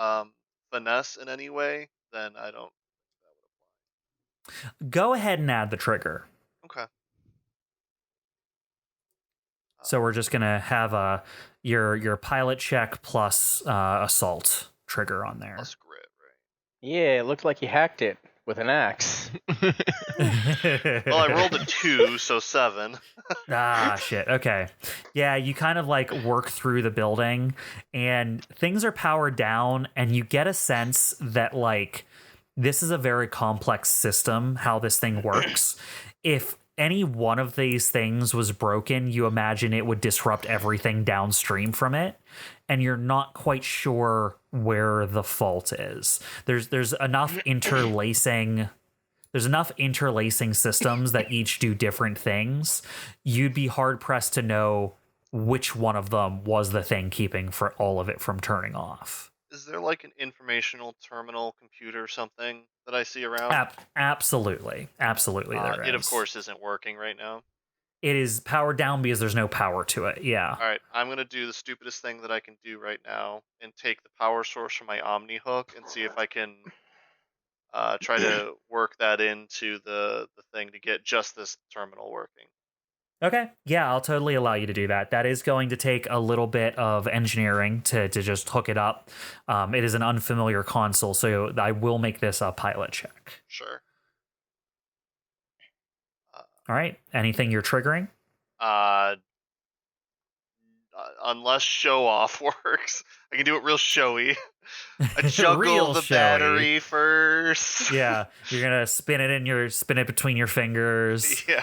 finesse in any way, then I don't think that would apply. Go ahead and add the trigger. Okay. So we're just gonna have your pilot check plus assault trigger on there. Plus grit, right? Yeah, it looked like you hacked it. with an axe. Well, I rolled a 2, so 7. Ah, shit. Okay. Yeah, you kind of like work through the building and things are powered down, and you get a sense that like this is a very complex system, how this thing works. If any one of these things was broken, you imagine it would disrupt everything downstream from it, and you're not quite sure where the fault is. There's enough interlacing systems that each do different things. You'd be hard pressed to know which one of them was the thing keeping for all of it from turning off. Is there like an informational terminal computer or something that I see around? Absolutely there is. It of course isn't working right now. It is powered down because there's no power to it. Yeah. All right, I'm gonna do the stupidest thing that I can do right now and take the power source from my Omni hook and see if I can try to work that into the thing to get just this terminal working. Okay. Yeah, I'll totally allow you to do that. That is going to take a little bit of engineering to just hook it up. It is an unfamiliar console, so I will make this a pilot check. Sure. All right. Anything you're triggering? Unless show off works, I can do it real showy. I juggle Real the showy. battery first. Yeah, you're gonna spin it between your fingers. Yeah.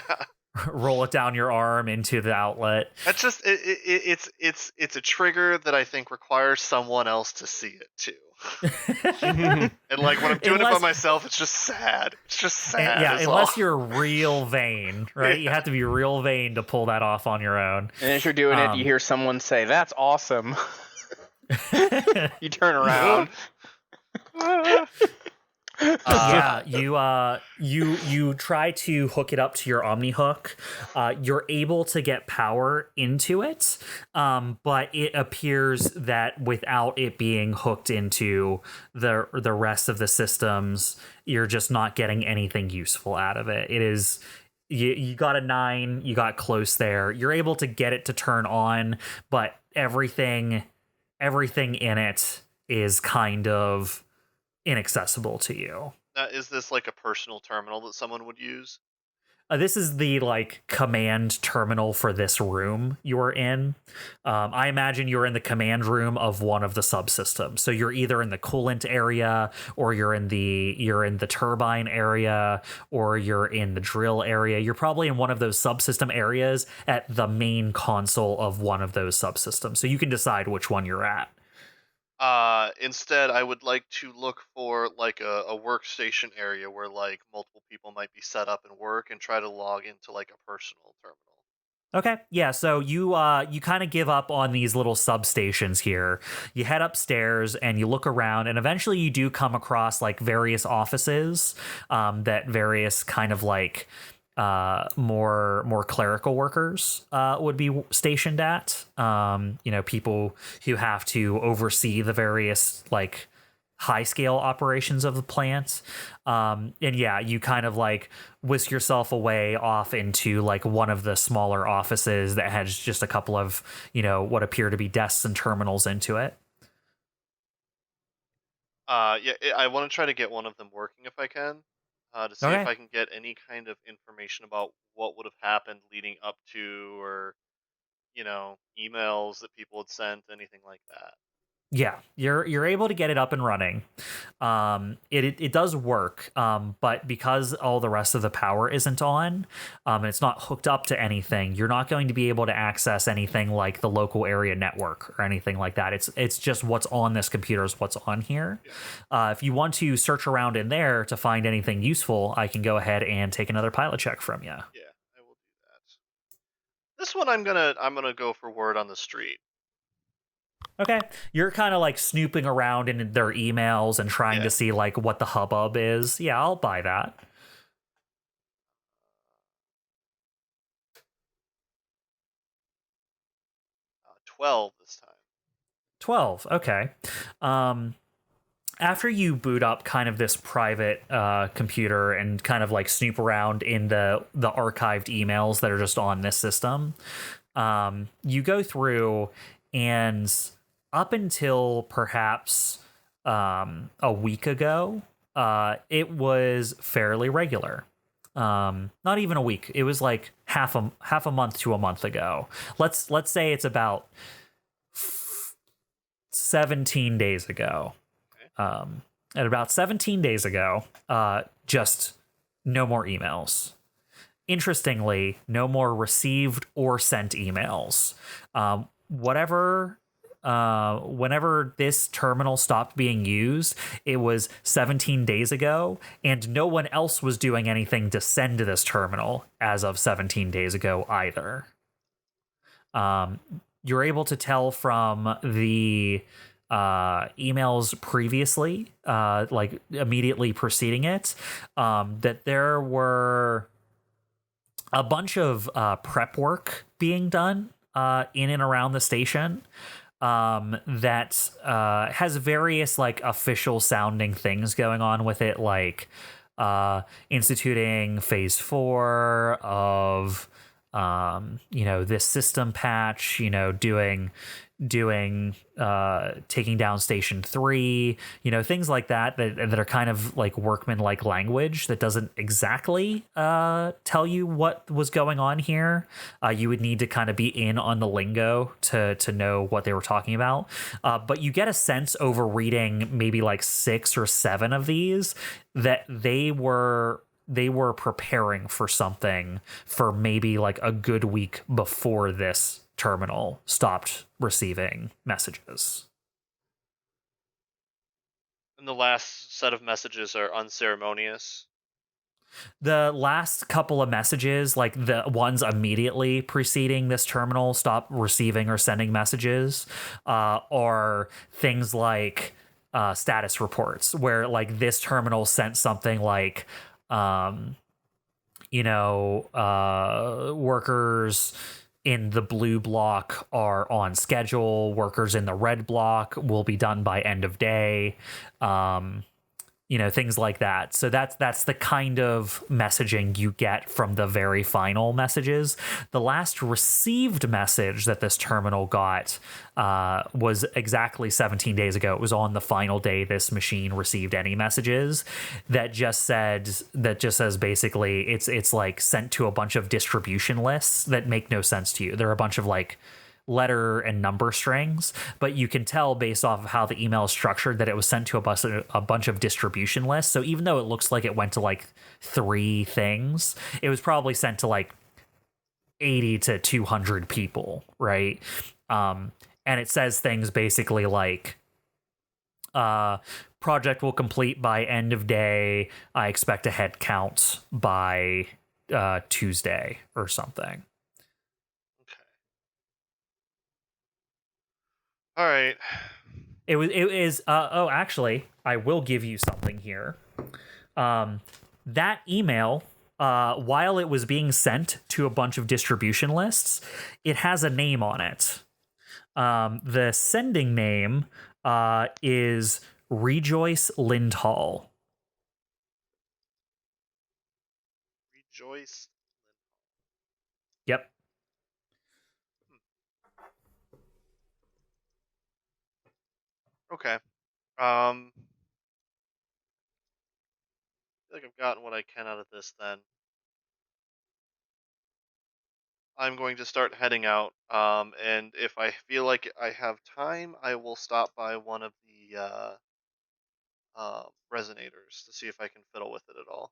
Roll it down your arm into the outlet. That's just it's a trigger that I think requires someone else to see it too. And like when I'm doing it by myself, it's just sad. It's just sad. Yeah, unless you're real vain, right? You have to be real vain to pull that off on your own. And as you're doing it, you hear someone say, "That's awesome." You turn around. You try to hook it up to your Omni hook. You're able to get power into it, but it appears that without it being hooked into the rest of the systems, you're just not getting anything useful out of it. It is. You got a 9. You got close there. You're able to get it to turn on, but everything in it is kind of inaccessible to you. Is this like a personal terminal that someone would use? This is the like command terminal for this room you're in. I imagine you're in the command room of one of the subsystems. So you're either in the coolant area, or you're in the turbine area, or you're in the drill area. You're probably in one of those subsystem areas at the main console of one of those subsystems. So you can decide which one you're at. Instead, I would like to look for like a workstation area where like multiple people might be set up and work, and try to log into like a personal terminal. Okay, yeah, so you kind of give up on these little substations here. You head upstairs and you look around, and eventually you do come across like various offices that various kind of like more clerical workers would be stationed at. People who have to oversee the various like high scale operations of the plant. And yeah, you kind of like whisk yourself away off into like one of the smaller offices that has just a couple of, what appear to be desks and terminals into it. I want to try to get one of them working if I can. To see if I can get any kind of information about what would have happened leading up to, or emails that people had sent, anything like that. Yeah, you're able to get it up and running. It does work, but because all the rest of the power isn't on, and it's not hooked up to anything, you're not going to be able to access anything like the local area network or anything like that. It's just what's on this computer is what's on here. Yeah. If you want to search around in there to find anything useful, I can go ahead and take another pilot check from you. Yeah, I will do that. This one I'm gonna go for word on the street. Okay, you're kind of like snooping around in their emails and trying to see like what the hubbub is. Yeah, I'll buy that. 12 this time. 12, okay. After you boot up kind of this private computer and kind of like snoop around in the archived emails that are just on this system, you go through, and up until perhaps a week ago, it was fairly regular. Not even a week. It was like half a month to a month ago. Let's say it's about 17 days ago. At about 17 days ago, just no more emails. Interestingly, no more received or sent emails. Whenever this terminal stopped being used, it was 17 days ago, and no one else was doing anything to send to this terminal as of 17 days ago either. You're able to tell from the emails previously, like immediately preceding it, that there were a bunch of prep work being done in and around the station. That has various like official sounding things going on with it, like instituting phase 4 of this system patch, taking down station 3, things like that are kind of like workman-like language that doesn't exactly tell you what was going on here. You would need to kind of be in on the lingo to know what they were talking about. But you get a sense over reading maybe like 6 or 7 of these that they were preparing for something for maybe like a good week before this terminal stopped receiving messages. And the last set of messages are unceremonious. The last couple of messages, like the ones immediately preceding this terminal stop receiving or sending messages, are things like status reports, where like this terminal sent something like workers in the blue block are on schedule. Workers in the red block will be done by end of day. Things like that. So that's the kind of messaging you get from the very final messages. The last received message that this terminal got was exactly 17 days ago. It was on the final day this machine received any messages. That just says basically it's like sent to a bunch of distribution lists that make no sense to you. There are a bunch of like letter and number strings, but you can tell based off of how the email is structured that it was sent to a bunch of distribution lists. So even though it looks like it went to like 3 things, it was probably sent to like 80 to 200 people, right? And it says things basically like project will complete by end of day. I expect a head count by Tuesday or something. All right. It is. Actually, I will give you something here. That email, while it was being sent to a bunch of distribution lists, it has a name on it. The sending name is Rejoice Lindhall. Rejoice. Yep. Okay. I feel like I've gotten what I can out of this then. I'm going to start heading out, and if I feel like I have time, I will stop by one of the resonators to see if I can fiddle with it at all.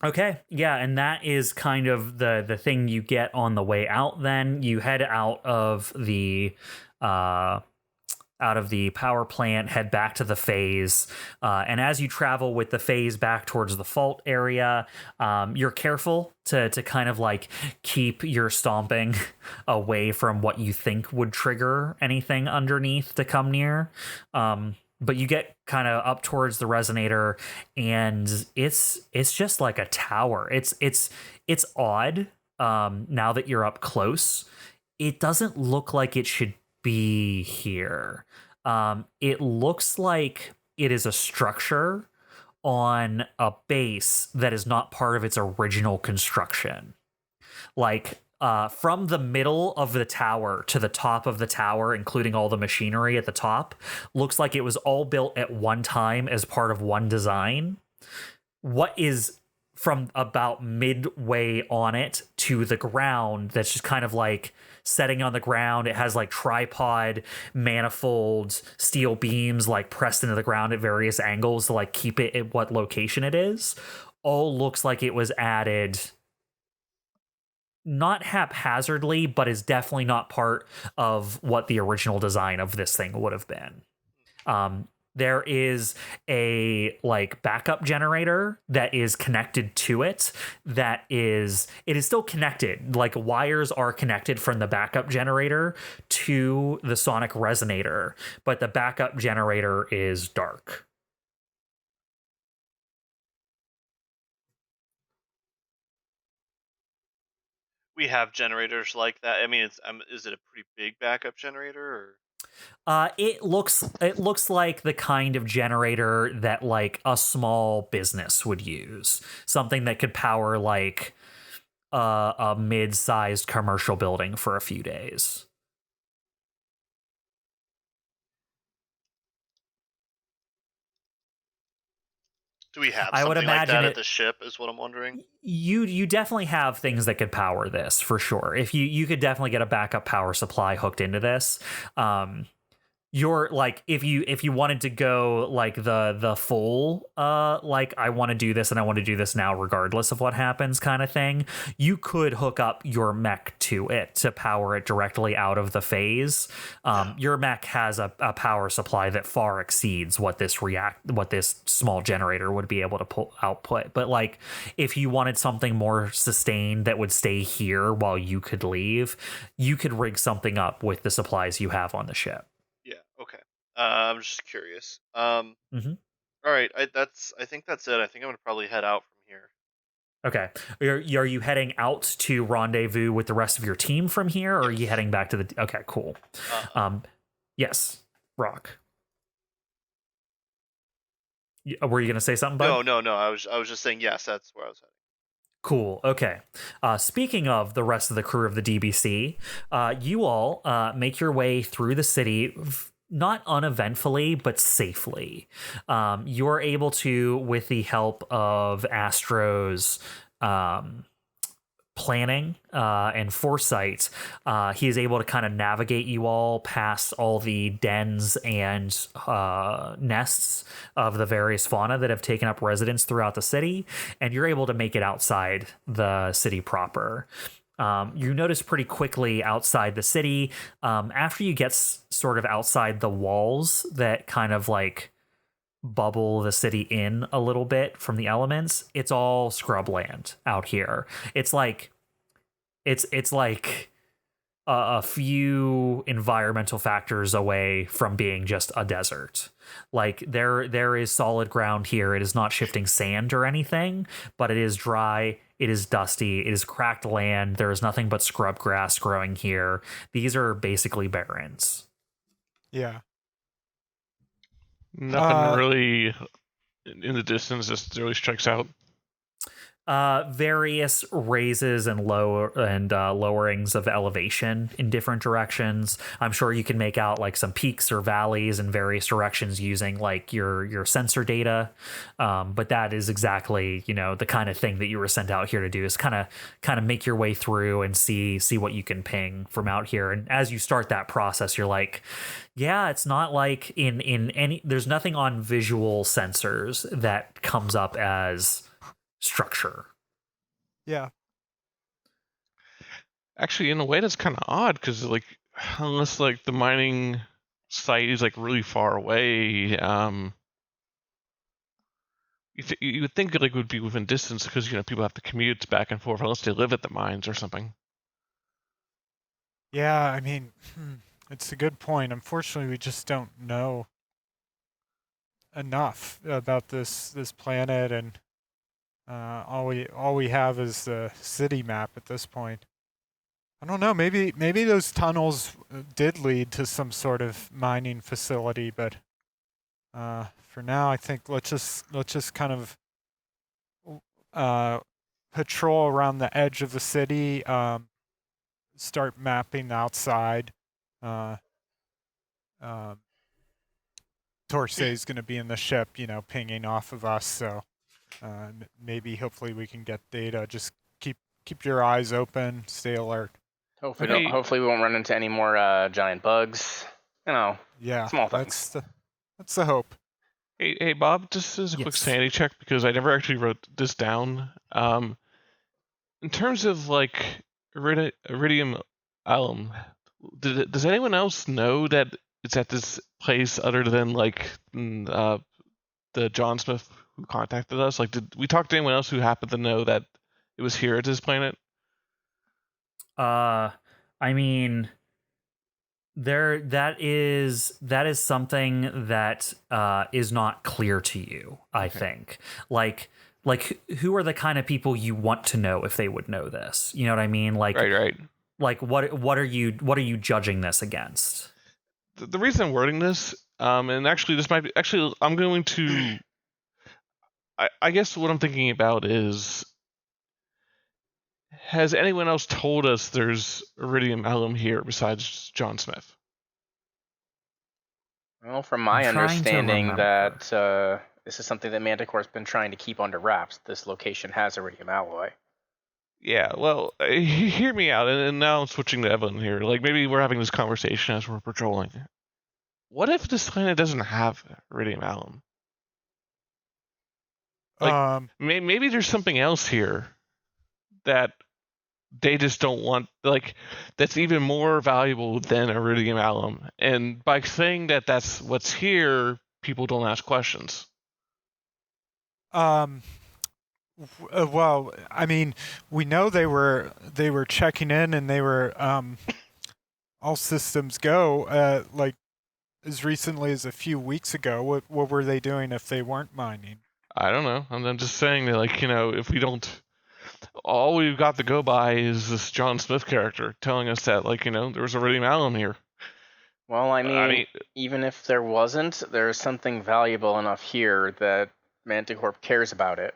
Okay, yeah, and that is kind of the thing you get on the way out. Then you head out of the power plant, head back to the phase, and as you travel with the phase back towards the fault area, you're careful to kind of like keep your stomping away from what you think would trigger anything underneath to come near. But you get kind of up towards the resonator, and it's just like a tower. It's odd. Now that you're up close, it doesn't look like it should be here. It looks like it is a structure on a base that is not part of its original construction. Like from the middle of the tower to the top of the tower, including all the machinery at the top, looks like it was all built at one time as part of one design. What is from about midway on it to the ground, that's just kind of like setting on the ground. It has like tripod, manifold, steel beams like pressed into the ground at various angles to like keep it at what location it is. All looks like it was added not haphazardly, but is definitely not part of what the original design of this thing would have been. There is a like backup generator that is connected to it. It is still connected. Like wires are connected from the backup generator to the sonic resonator, but the backup generator is dark. We have generators like that. I mean, is it a pretty big backup generator? Or? It looks like the kind of generator that like a small business would use. Something that could power like a mid-sized commercial building for a few days. Do we have I would something like imagine that it, at the ship, is what I'm wondering? You definitely have things that could power this, for sure. If you could definitely get a backup power supply hooked into this. You're like, if you wanted to go like the full like I want to do this and I want to do this now regardless of what happens kind of thing, you could hook up your mech to it to power it directly out of the phase. Your mech has a power supply that far exceeds what this small generator would be able to output. But like if you wanted something more sustained that would stay here while you could leave, you could rig something up with the supplies you have on the ship. Yeah. Okay. I'm just curious. All right. I think that's it. I think I'm gonna probably head out from here. Okay. Are you heading out to rendezvous with the rest of your team from here, or are you heading back to the? Okay. Cool. Yes. Rock. Were you gonna say something, bud? No. I was just saying yes. That's where I was heading. Cool. Okay. Speaking of the rest of the crew of the DBC, you all make your way through the city, not uneventfully, but safely. You're able to, with the help of Astro's planning and foresight, he is able to kind of navigate you all past all the dens and nests of the various fauna that have taken up residence throughout the city, and you're able to make it outside the city proper. You notice pretty quickly outside the city, after you get sort of outside the walls that kind of like bubble the city in a little bit from the elements, it's all scrubland out here. It's like a few environmental factors away from being just a desert. Like there is solid ground here. It is not shifting sand or anything, but it is dry. It is dusty. It is cracked land. There is nothing but scrub grass growing here. These are basically barrens. Yeah. Nothing really in the distance just really strikes out. Various raises and lowerings of elevation in different directions. I'm sure you can make out like some peaks or valleys in various directions using like your sensor data. But that is exactly, the kind of thing that you were sent out here to do, is kind of make your way through and see what you can ping from out here. And as you start that process, you're like, yeah, it's not like in any, there's nothing on visual sensors that comes up as structure. Yeah. Actually, in a way, that's kind of odd because, like, unless like the mining site is like really far away, you would think like it would be within distance because people have to commute back and forth unless they live at the mines or something. Yeah, I mean, it's a good point. Unfortunately, we just don't know enough about this planet, and all we have is the city map at this point. I don't know. Maybe those tunnels did lead to some sort of mining facility, but for now, I think let's just kind of patrol around the edge of the city. start mapping outside. Torsay's going to be in the ship, pinging off of us. So maybe, hopefully, we can get data. Just keep your eyes open, stay alert. Hopefully we won't run into any more giant bugs. Yeah, small things. That's the hope. Hey, Bob, just as a quick sanity check, because I never actually wrote this down. In terms of like iridium alum, does anyone else know that it's at this place other than like the John Smith who contacted us? Like, did we talk to anyone else who happened to know that it was here at this planet? I mean, that is something that is not clear to you, I think. Like who are the kind of people you want to know if they would know this? You know what I mean? Like, right. Like, what are you judging this against? The reason I'm wording this, and actually this might be, I'm going to, I guess what I'm thinking about is, has anyone else told us there's iridium alum here besides John Smith? Well, from my understanding, that this is something that Manticore's been trying to keep under wraps. This location has iridium alloy. Yeah, well, hear me out, and now I'm switching to Evelene here. Like, maybe we're having this conversation as we're patrolling. What if this planet doesn't have iridium alum? Like, maybe there's something else here that they just don't want, like, that's even more valuable than iridium alum. And by saying that that's what's here, people don't ask questions. Well, I mean, we know they were checking in, and they were all systems go. Like as recently as a few weeks ago. What were they doing if they weren't mining? I don't know. I'm just saying that, like, if we don't, all we've got to go by is this John Smith character telling us that, like, there was iridium alum here. Well, I mean, even if there wasn't, there's something valuable enough here that Manticore cares about it.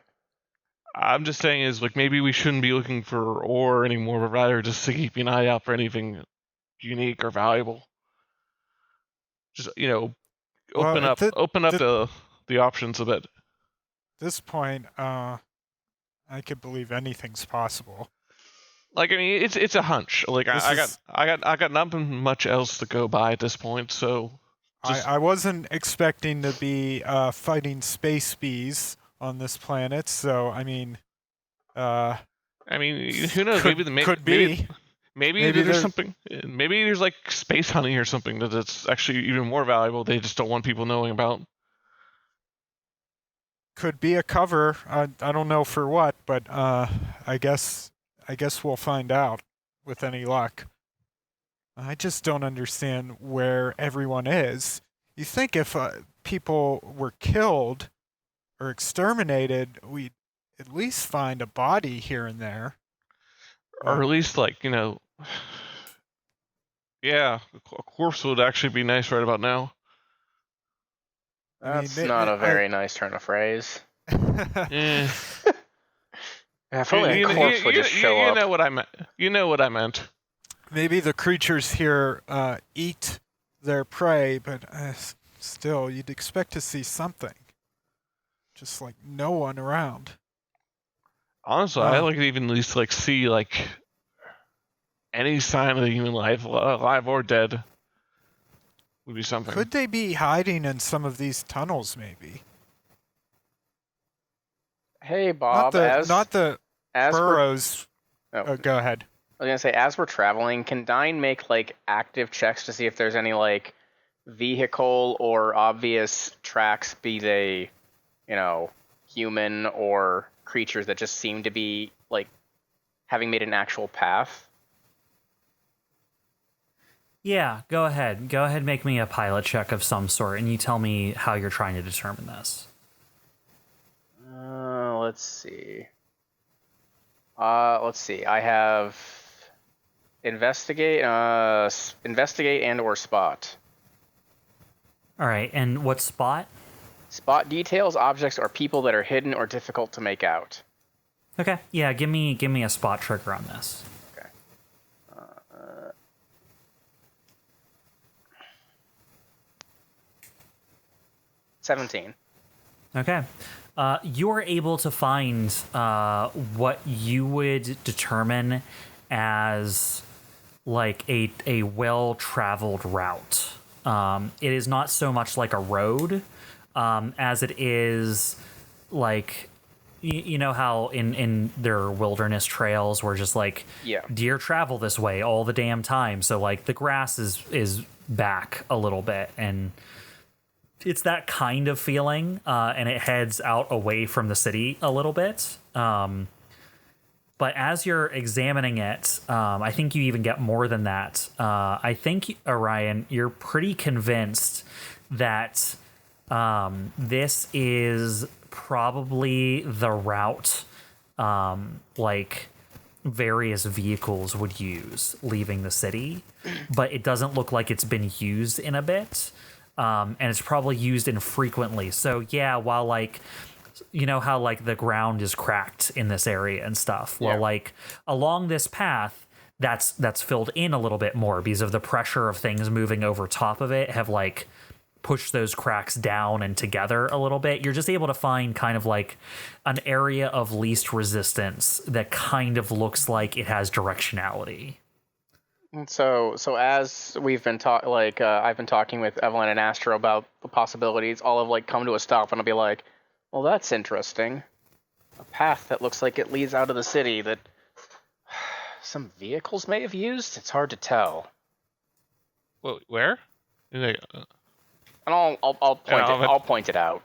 I'm just saying is, like, maybe we shouldn't be looking for ore anymore, but rather just to keep an eye out for anything unique or valuable. Just, open up the options a bit. At this point, I could believe anything's possible. Like, I mean, it's a hunch. Like, I got nothing much else to go by at this point, so. I wasn't expecting to be fighting space bees on this planet, so I mean, who knows? Maybe there's something. Maybe there's like space honey or something that's actually even more valuable. They just don't want people knowing about. Could be a cover. I don't know for what, but I guess we'll find out with any luck. I just don't understand where everyone is. You think if people were killed or exterminated, we'd at least find a body here and there. Or at least, like, yeah, a corpse would actually be nice right about now. That's not a very nice turn of phrase. Yeah. If only a corpse would just show up. You know what I meant. Maybe the creatures here eat their prey, but still, you'd expect to see something. Just like no one around. Honestly, I like to even at least like see like any sign of the human life, alive or dead, would be something. Could they be hiding in some of these tunnels, maybe? Hey, Bob. Not the as burrows. Go ahead. I was gonna say, as we're traveling, can Dyne make like active checks to see if there's any like vehicle or obvious tracks, be they, human or creatures that just seem to be like having made an actual path? Yeah, go ahead. Go ahead, make me a pilot check of some sort, and you tell me how you're trying to determine this. Let's see. I have investigate and or spot. All right, and what spot? Spot details objects or people that are hidden or difficult to make out. Okay, yeah, give me a spot trigger on this. Okay. 17. Okay. You are able to find what you would determine as like a well-traveled route. It is not so much like a road as it is like you know how in their wilderness trails where just like deer travel this way all the damn time, so like the grass is back a little bit, and it's that kind of feeling, and it heads out away from the city a little bit. But as you're examining it, I think you even get more than that. I think, Orion, you're pretty convinced that this is probably the route like various vehicles would use leaving the city, but it doesn't look like it's been used in a bit. And it's probably used infrequently. So yeah, while like, you know how like the ground is cracked in this area and stuff. Well, like along this path, that's filled in a little bit more because of the pressure of things moving over top of it have like pushed those cracks down and together a little bit. You're just able to find kind of like an area of least resistance that kind of looks like it has directionality. So as we've been I've been talking with Evelene and Astro about the possibilities, all have like come to a stop, and I'll be like, well, that's interesting. A path that looks like it leads out of the city that some vehicles may have used. It's hard to tell. Well, where? And I'll point it out.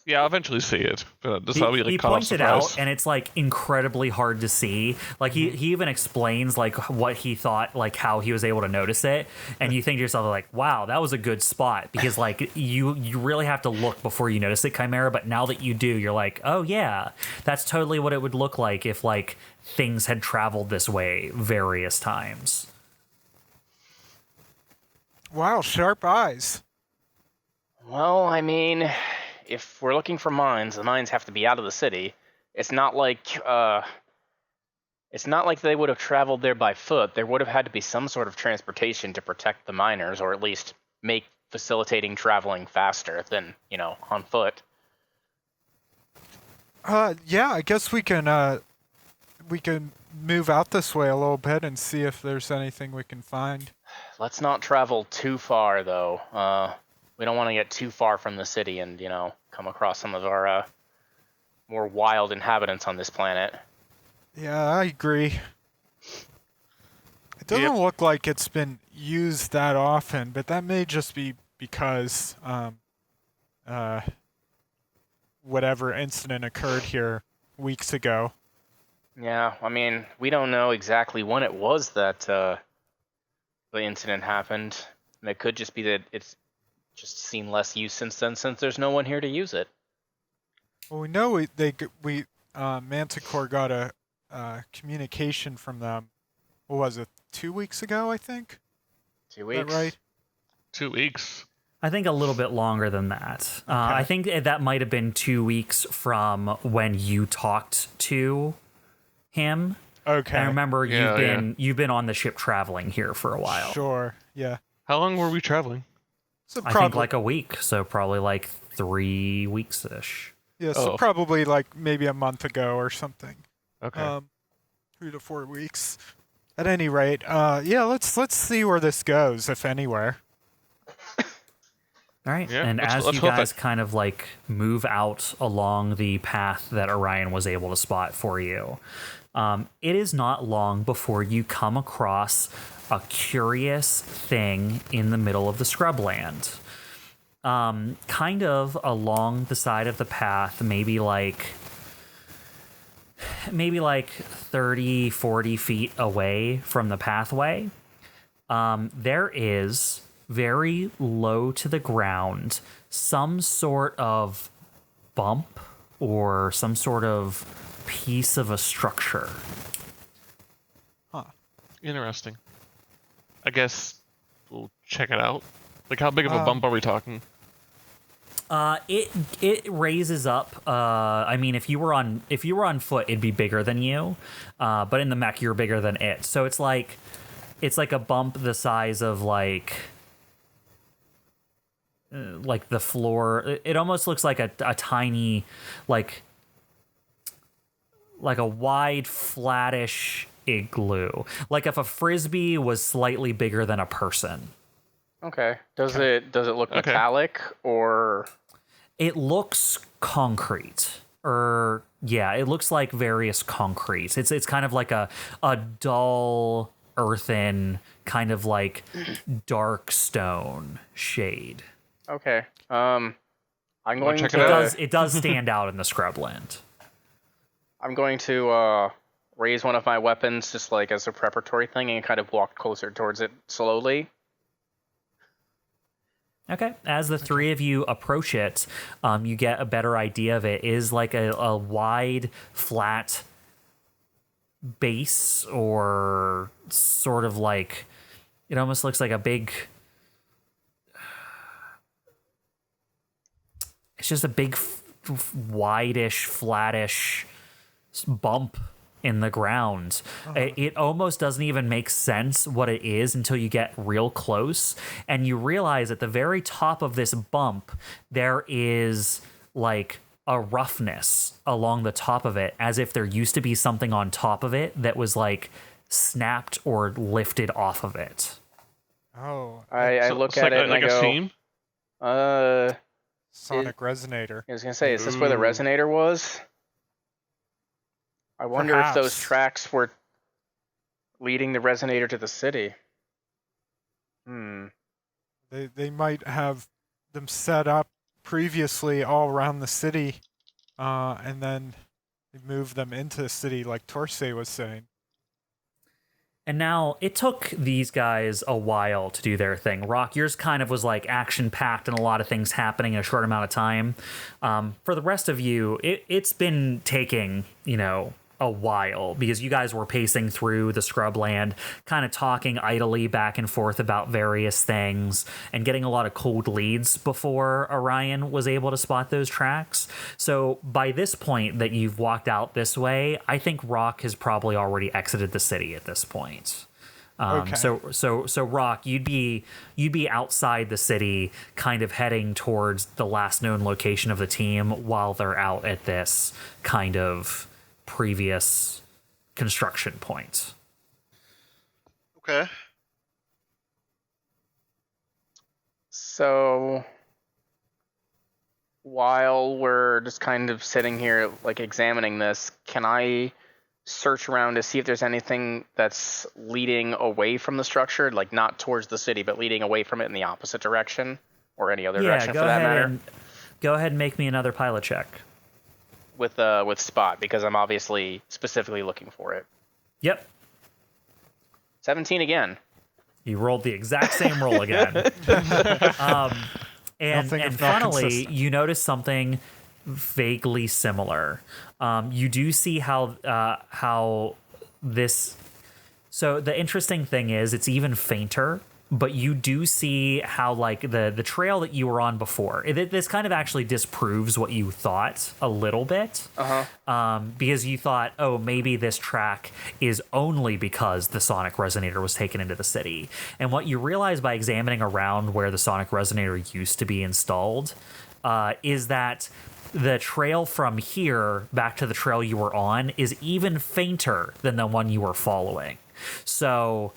Yeah, I'll eventually see it. But this He like points it out, and it's like incredibly hard to see. Like he even explains like what he thought, like how he was able to notice it, and you think to yourself like, "Wow, that was a good spot." Because like you really have to look before you notice it, CHIMERA. But now that you do, you're like, "Oh yeah, that's totally what it would look like if like things had traveled this way various times." Wow, sharp eyes. Well, I mean, if we're looking for mines, the mines have to be out of the city. It's not like they would have traveled there by foot. There would have had to be some sort of transportation to protect the miners, or at least make facilitating traveling faster than, on foot. Yeah, I guess we can move out this way a little bit and see if there's anything we can find. Let's not travel too far, though. We don't want to get too far from the city and, come across some of our more wild inhabitants on this planet. Yeah, I agree. It doesn't look like it's been used that often, but that may just be because whatever incident occurred here weeks ago. Yeah, I mean, we don't know exactly when it was that the incident happened. It could just be that it's just seen less use since then, since there's no one here to use it. Well, we know Manticore got a communication from them. What was it? 2 weeks ago, I think. 2 weeks. Is that right? 2 weeks. I think a little bit longer than that. Okay. I think that might have been 2 weeks from when you talked to him. Okay. I remember you've been on the ship traveling here for a while. Sure. Yeah. How long were we traveling? So I think like a week, so probably like 3 weeks-ish. Yeah, so probably like maybe a month ago or something. Okay. 3 to 4 weeks. At any rate, let's see where this goes, if anywhere. All right, yeah, and as you guys kind of like move out along the path that Orion was able to spot for you, it is not long before you come across a curious thing in the middle of the scrubland. Kind of along the side of the path, maybe like 30, 40 feet away from the pathway, there is, very low to the ground, some sort of bump or some sort of piece of a structure. Huh. Interesting. I guess we'll check it out. Like, how big of a bump are we talking? It raises up. I mean, if you were on foot, it'd be bigger than you. But in the mech, you're bigger than it. So it's like a bump the size of like like the floor. It almost looks like a tiny, like a wide, flattish igloo. Like if a frisbee was slightly bigger than a person. Okay. Does it look metallic or? It looks concrete. It looks like various concretes. It's kind of like a dull earthen kind of like dark stone shade. Okay. I'm going check to. It does stand out in the scrubland. I'm going to raise one of my weapons just like as a preparatory thing and kind of walk closer towards it slowly. Okay. As the three of you approach it, you get a better idea of it. It is like a wide, flat base, or sort of like, it almost looks like a big, it's just a big, wide-ish, flattish bump in the ground. It almost doesn't even make sense what it is until you get real close, and you realize at the very top of this bump there is like a roughness along the top of it, as if there used to be something on top of it that was like snapped or lifted off of it. Oh, I look at it and like I a go, seam? sonic resonator. I was gonna say, is this where the resonator was? I wonder if those Perhaps. tracks were leading the resonator to the city. They might have them set up previously all around the city, and then they move them into the city, like Torsay was saying. And now it took these guys a while to do their thing. Rock, yours kind of was like action packed and a lot of things happening in a short amount of time. For the rest of you, it's been taking, a while, because you guys were pacing through the scrubland, kind of talking idly back and forth about various things and getting a lot of cold leads before Orion was able to spot those tracks. So by this point that you've walked out this way, I think Rock has probably already exited the city at this point. Okay. So Rock, you'd be outside the city, kind of heading towards the last known location of the team while they're out at this kind of previous construction point. Okay. So while we're just kind of sitting here, like examining this, can I search around to see if there's anything that's leading away from the structure, like not towards the city, but leading away from it in the opposite direction, or any other direction for that matter? Go ahead and make me another pilot check. With spot, because I'm obviously specifically looking for it. Yep. 17 again. You rolled the exact same roll again. And funnily, you notice something vaguely similar. You do see how this. So the interesting thing is, it's even fainter. But you do see how, like, the trail that you were on before, this kind of actually disproves what you thought a little bit. Because you thought, oh, maybe this track is only because the sonic resonator was taken into the city. And what you realize by examining around where the sonic resonator used to be installed is that the trail from here back to the trail you were on is even fainter than the one you were following. So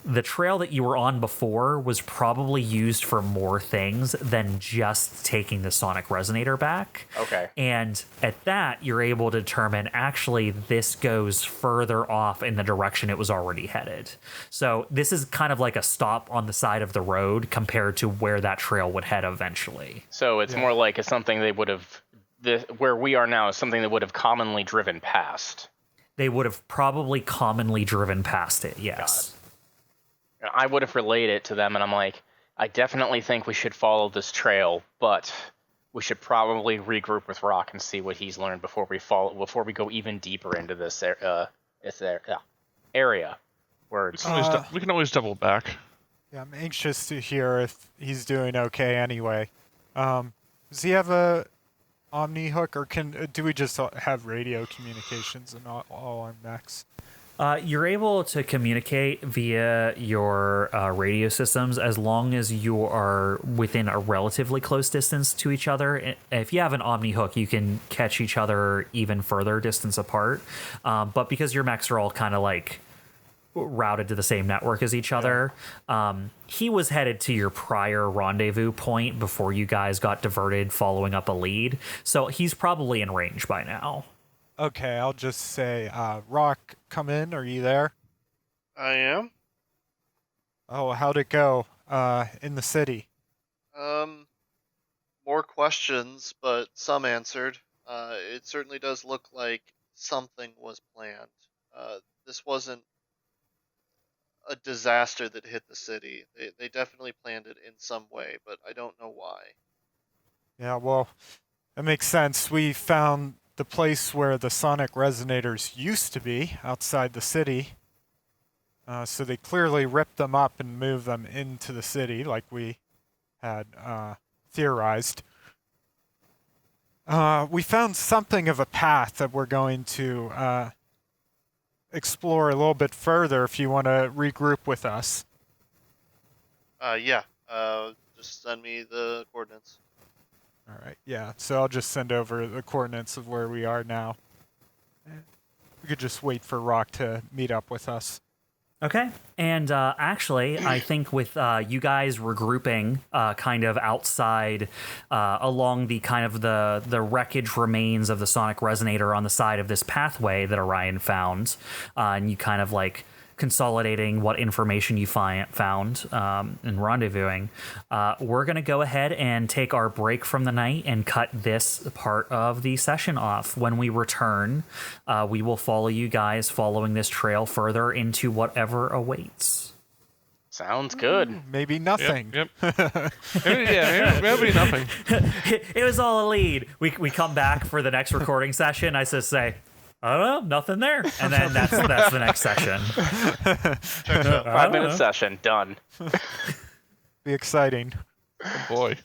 the trail that you were on before was probably used for more things than just taking the sonic resonator back. Okay. And at that, you're able to determine, actually, this goes further off in the direction it was already headed. So this is kind of like a stop on the side of the road compared to where that trail would head eventually. So it's more like it's something they would have, where we are now is something that would have commonly driven past. They would have probably commonly driven past it, yes. I would have relayed it to them, and I'm like, I definitely think we should follow this trail, but we should probably regroup with Rock and see what he's learned before we go even deeper into this area. Words. We can always double back. Yeah, I'm anxious to hear if he's doing okay anyway. Does he have a Omni hook, or do we just have radio communications and all our mechs? You're able to communicate via your radio systems as long as you are within a relatively close distance to each other. If you have an Omni hook, you can catch each other even further distance apart. But because your mechs are all kind of like routed to the same network as each other, he was headed to your prior rendezvous point before you guys got diverted following up a lead. So he's probably in range by now. Okay, I'll just say, Rock, come in. Are you there? I am. Oh, how'd it go in the city? More questions, but some answered. It certainly does look like something was planned. This wasn't a disaster that hit the city. They definitely planned it in some way, but I don't know why. Yeah, well, that makes sense. We found the place where the sonic resonators used to be outside the city. So they clearly ripped them up and moved them into the city like we had theorized. We found something of a path that we're going to explore a little bit further if you want to regroup with us. Yeah. Just send me the coordinates. All right, yeah. So I'll just send over the coordinates of where we are now. We could just wait for Rock to meet up with us. Okay. And actually, I think with you guys regrouping kind of outside along the kind of the wreckage remains of the sonic resonator on the side of this pathway that Orion found, and you kind of like consolidating what information you found and rendezvousing, we're going to go ahead and take our break from the night and cut this part of the session off. When we return, we will follow you guys following this trail further into whatever awaits. Sounds good. Maybe nothing. Yep. Maybe nothing. It was all a lead. We come back for the next recording session. I just say, I don't know, nothing there. And then that's the next session. 5-minute session, done. Be exciting. Oh boy.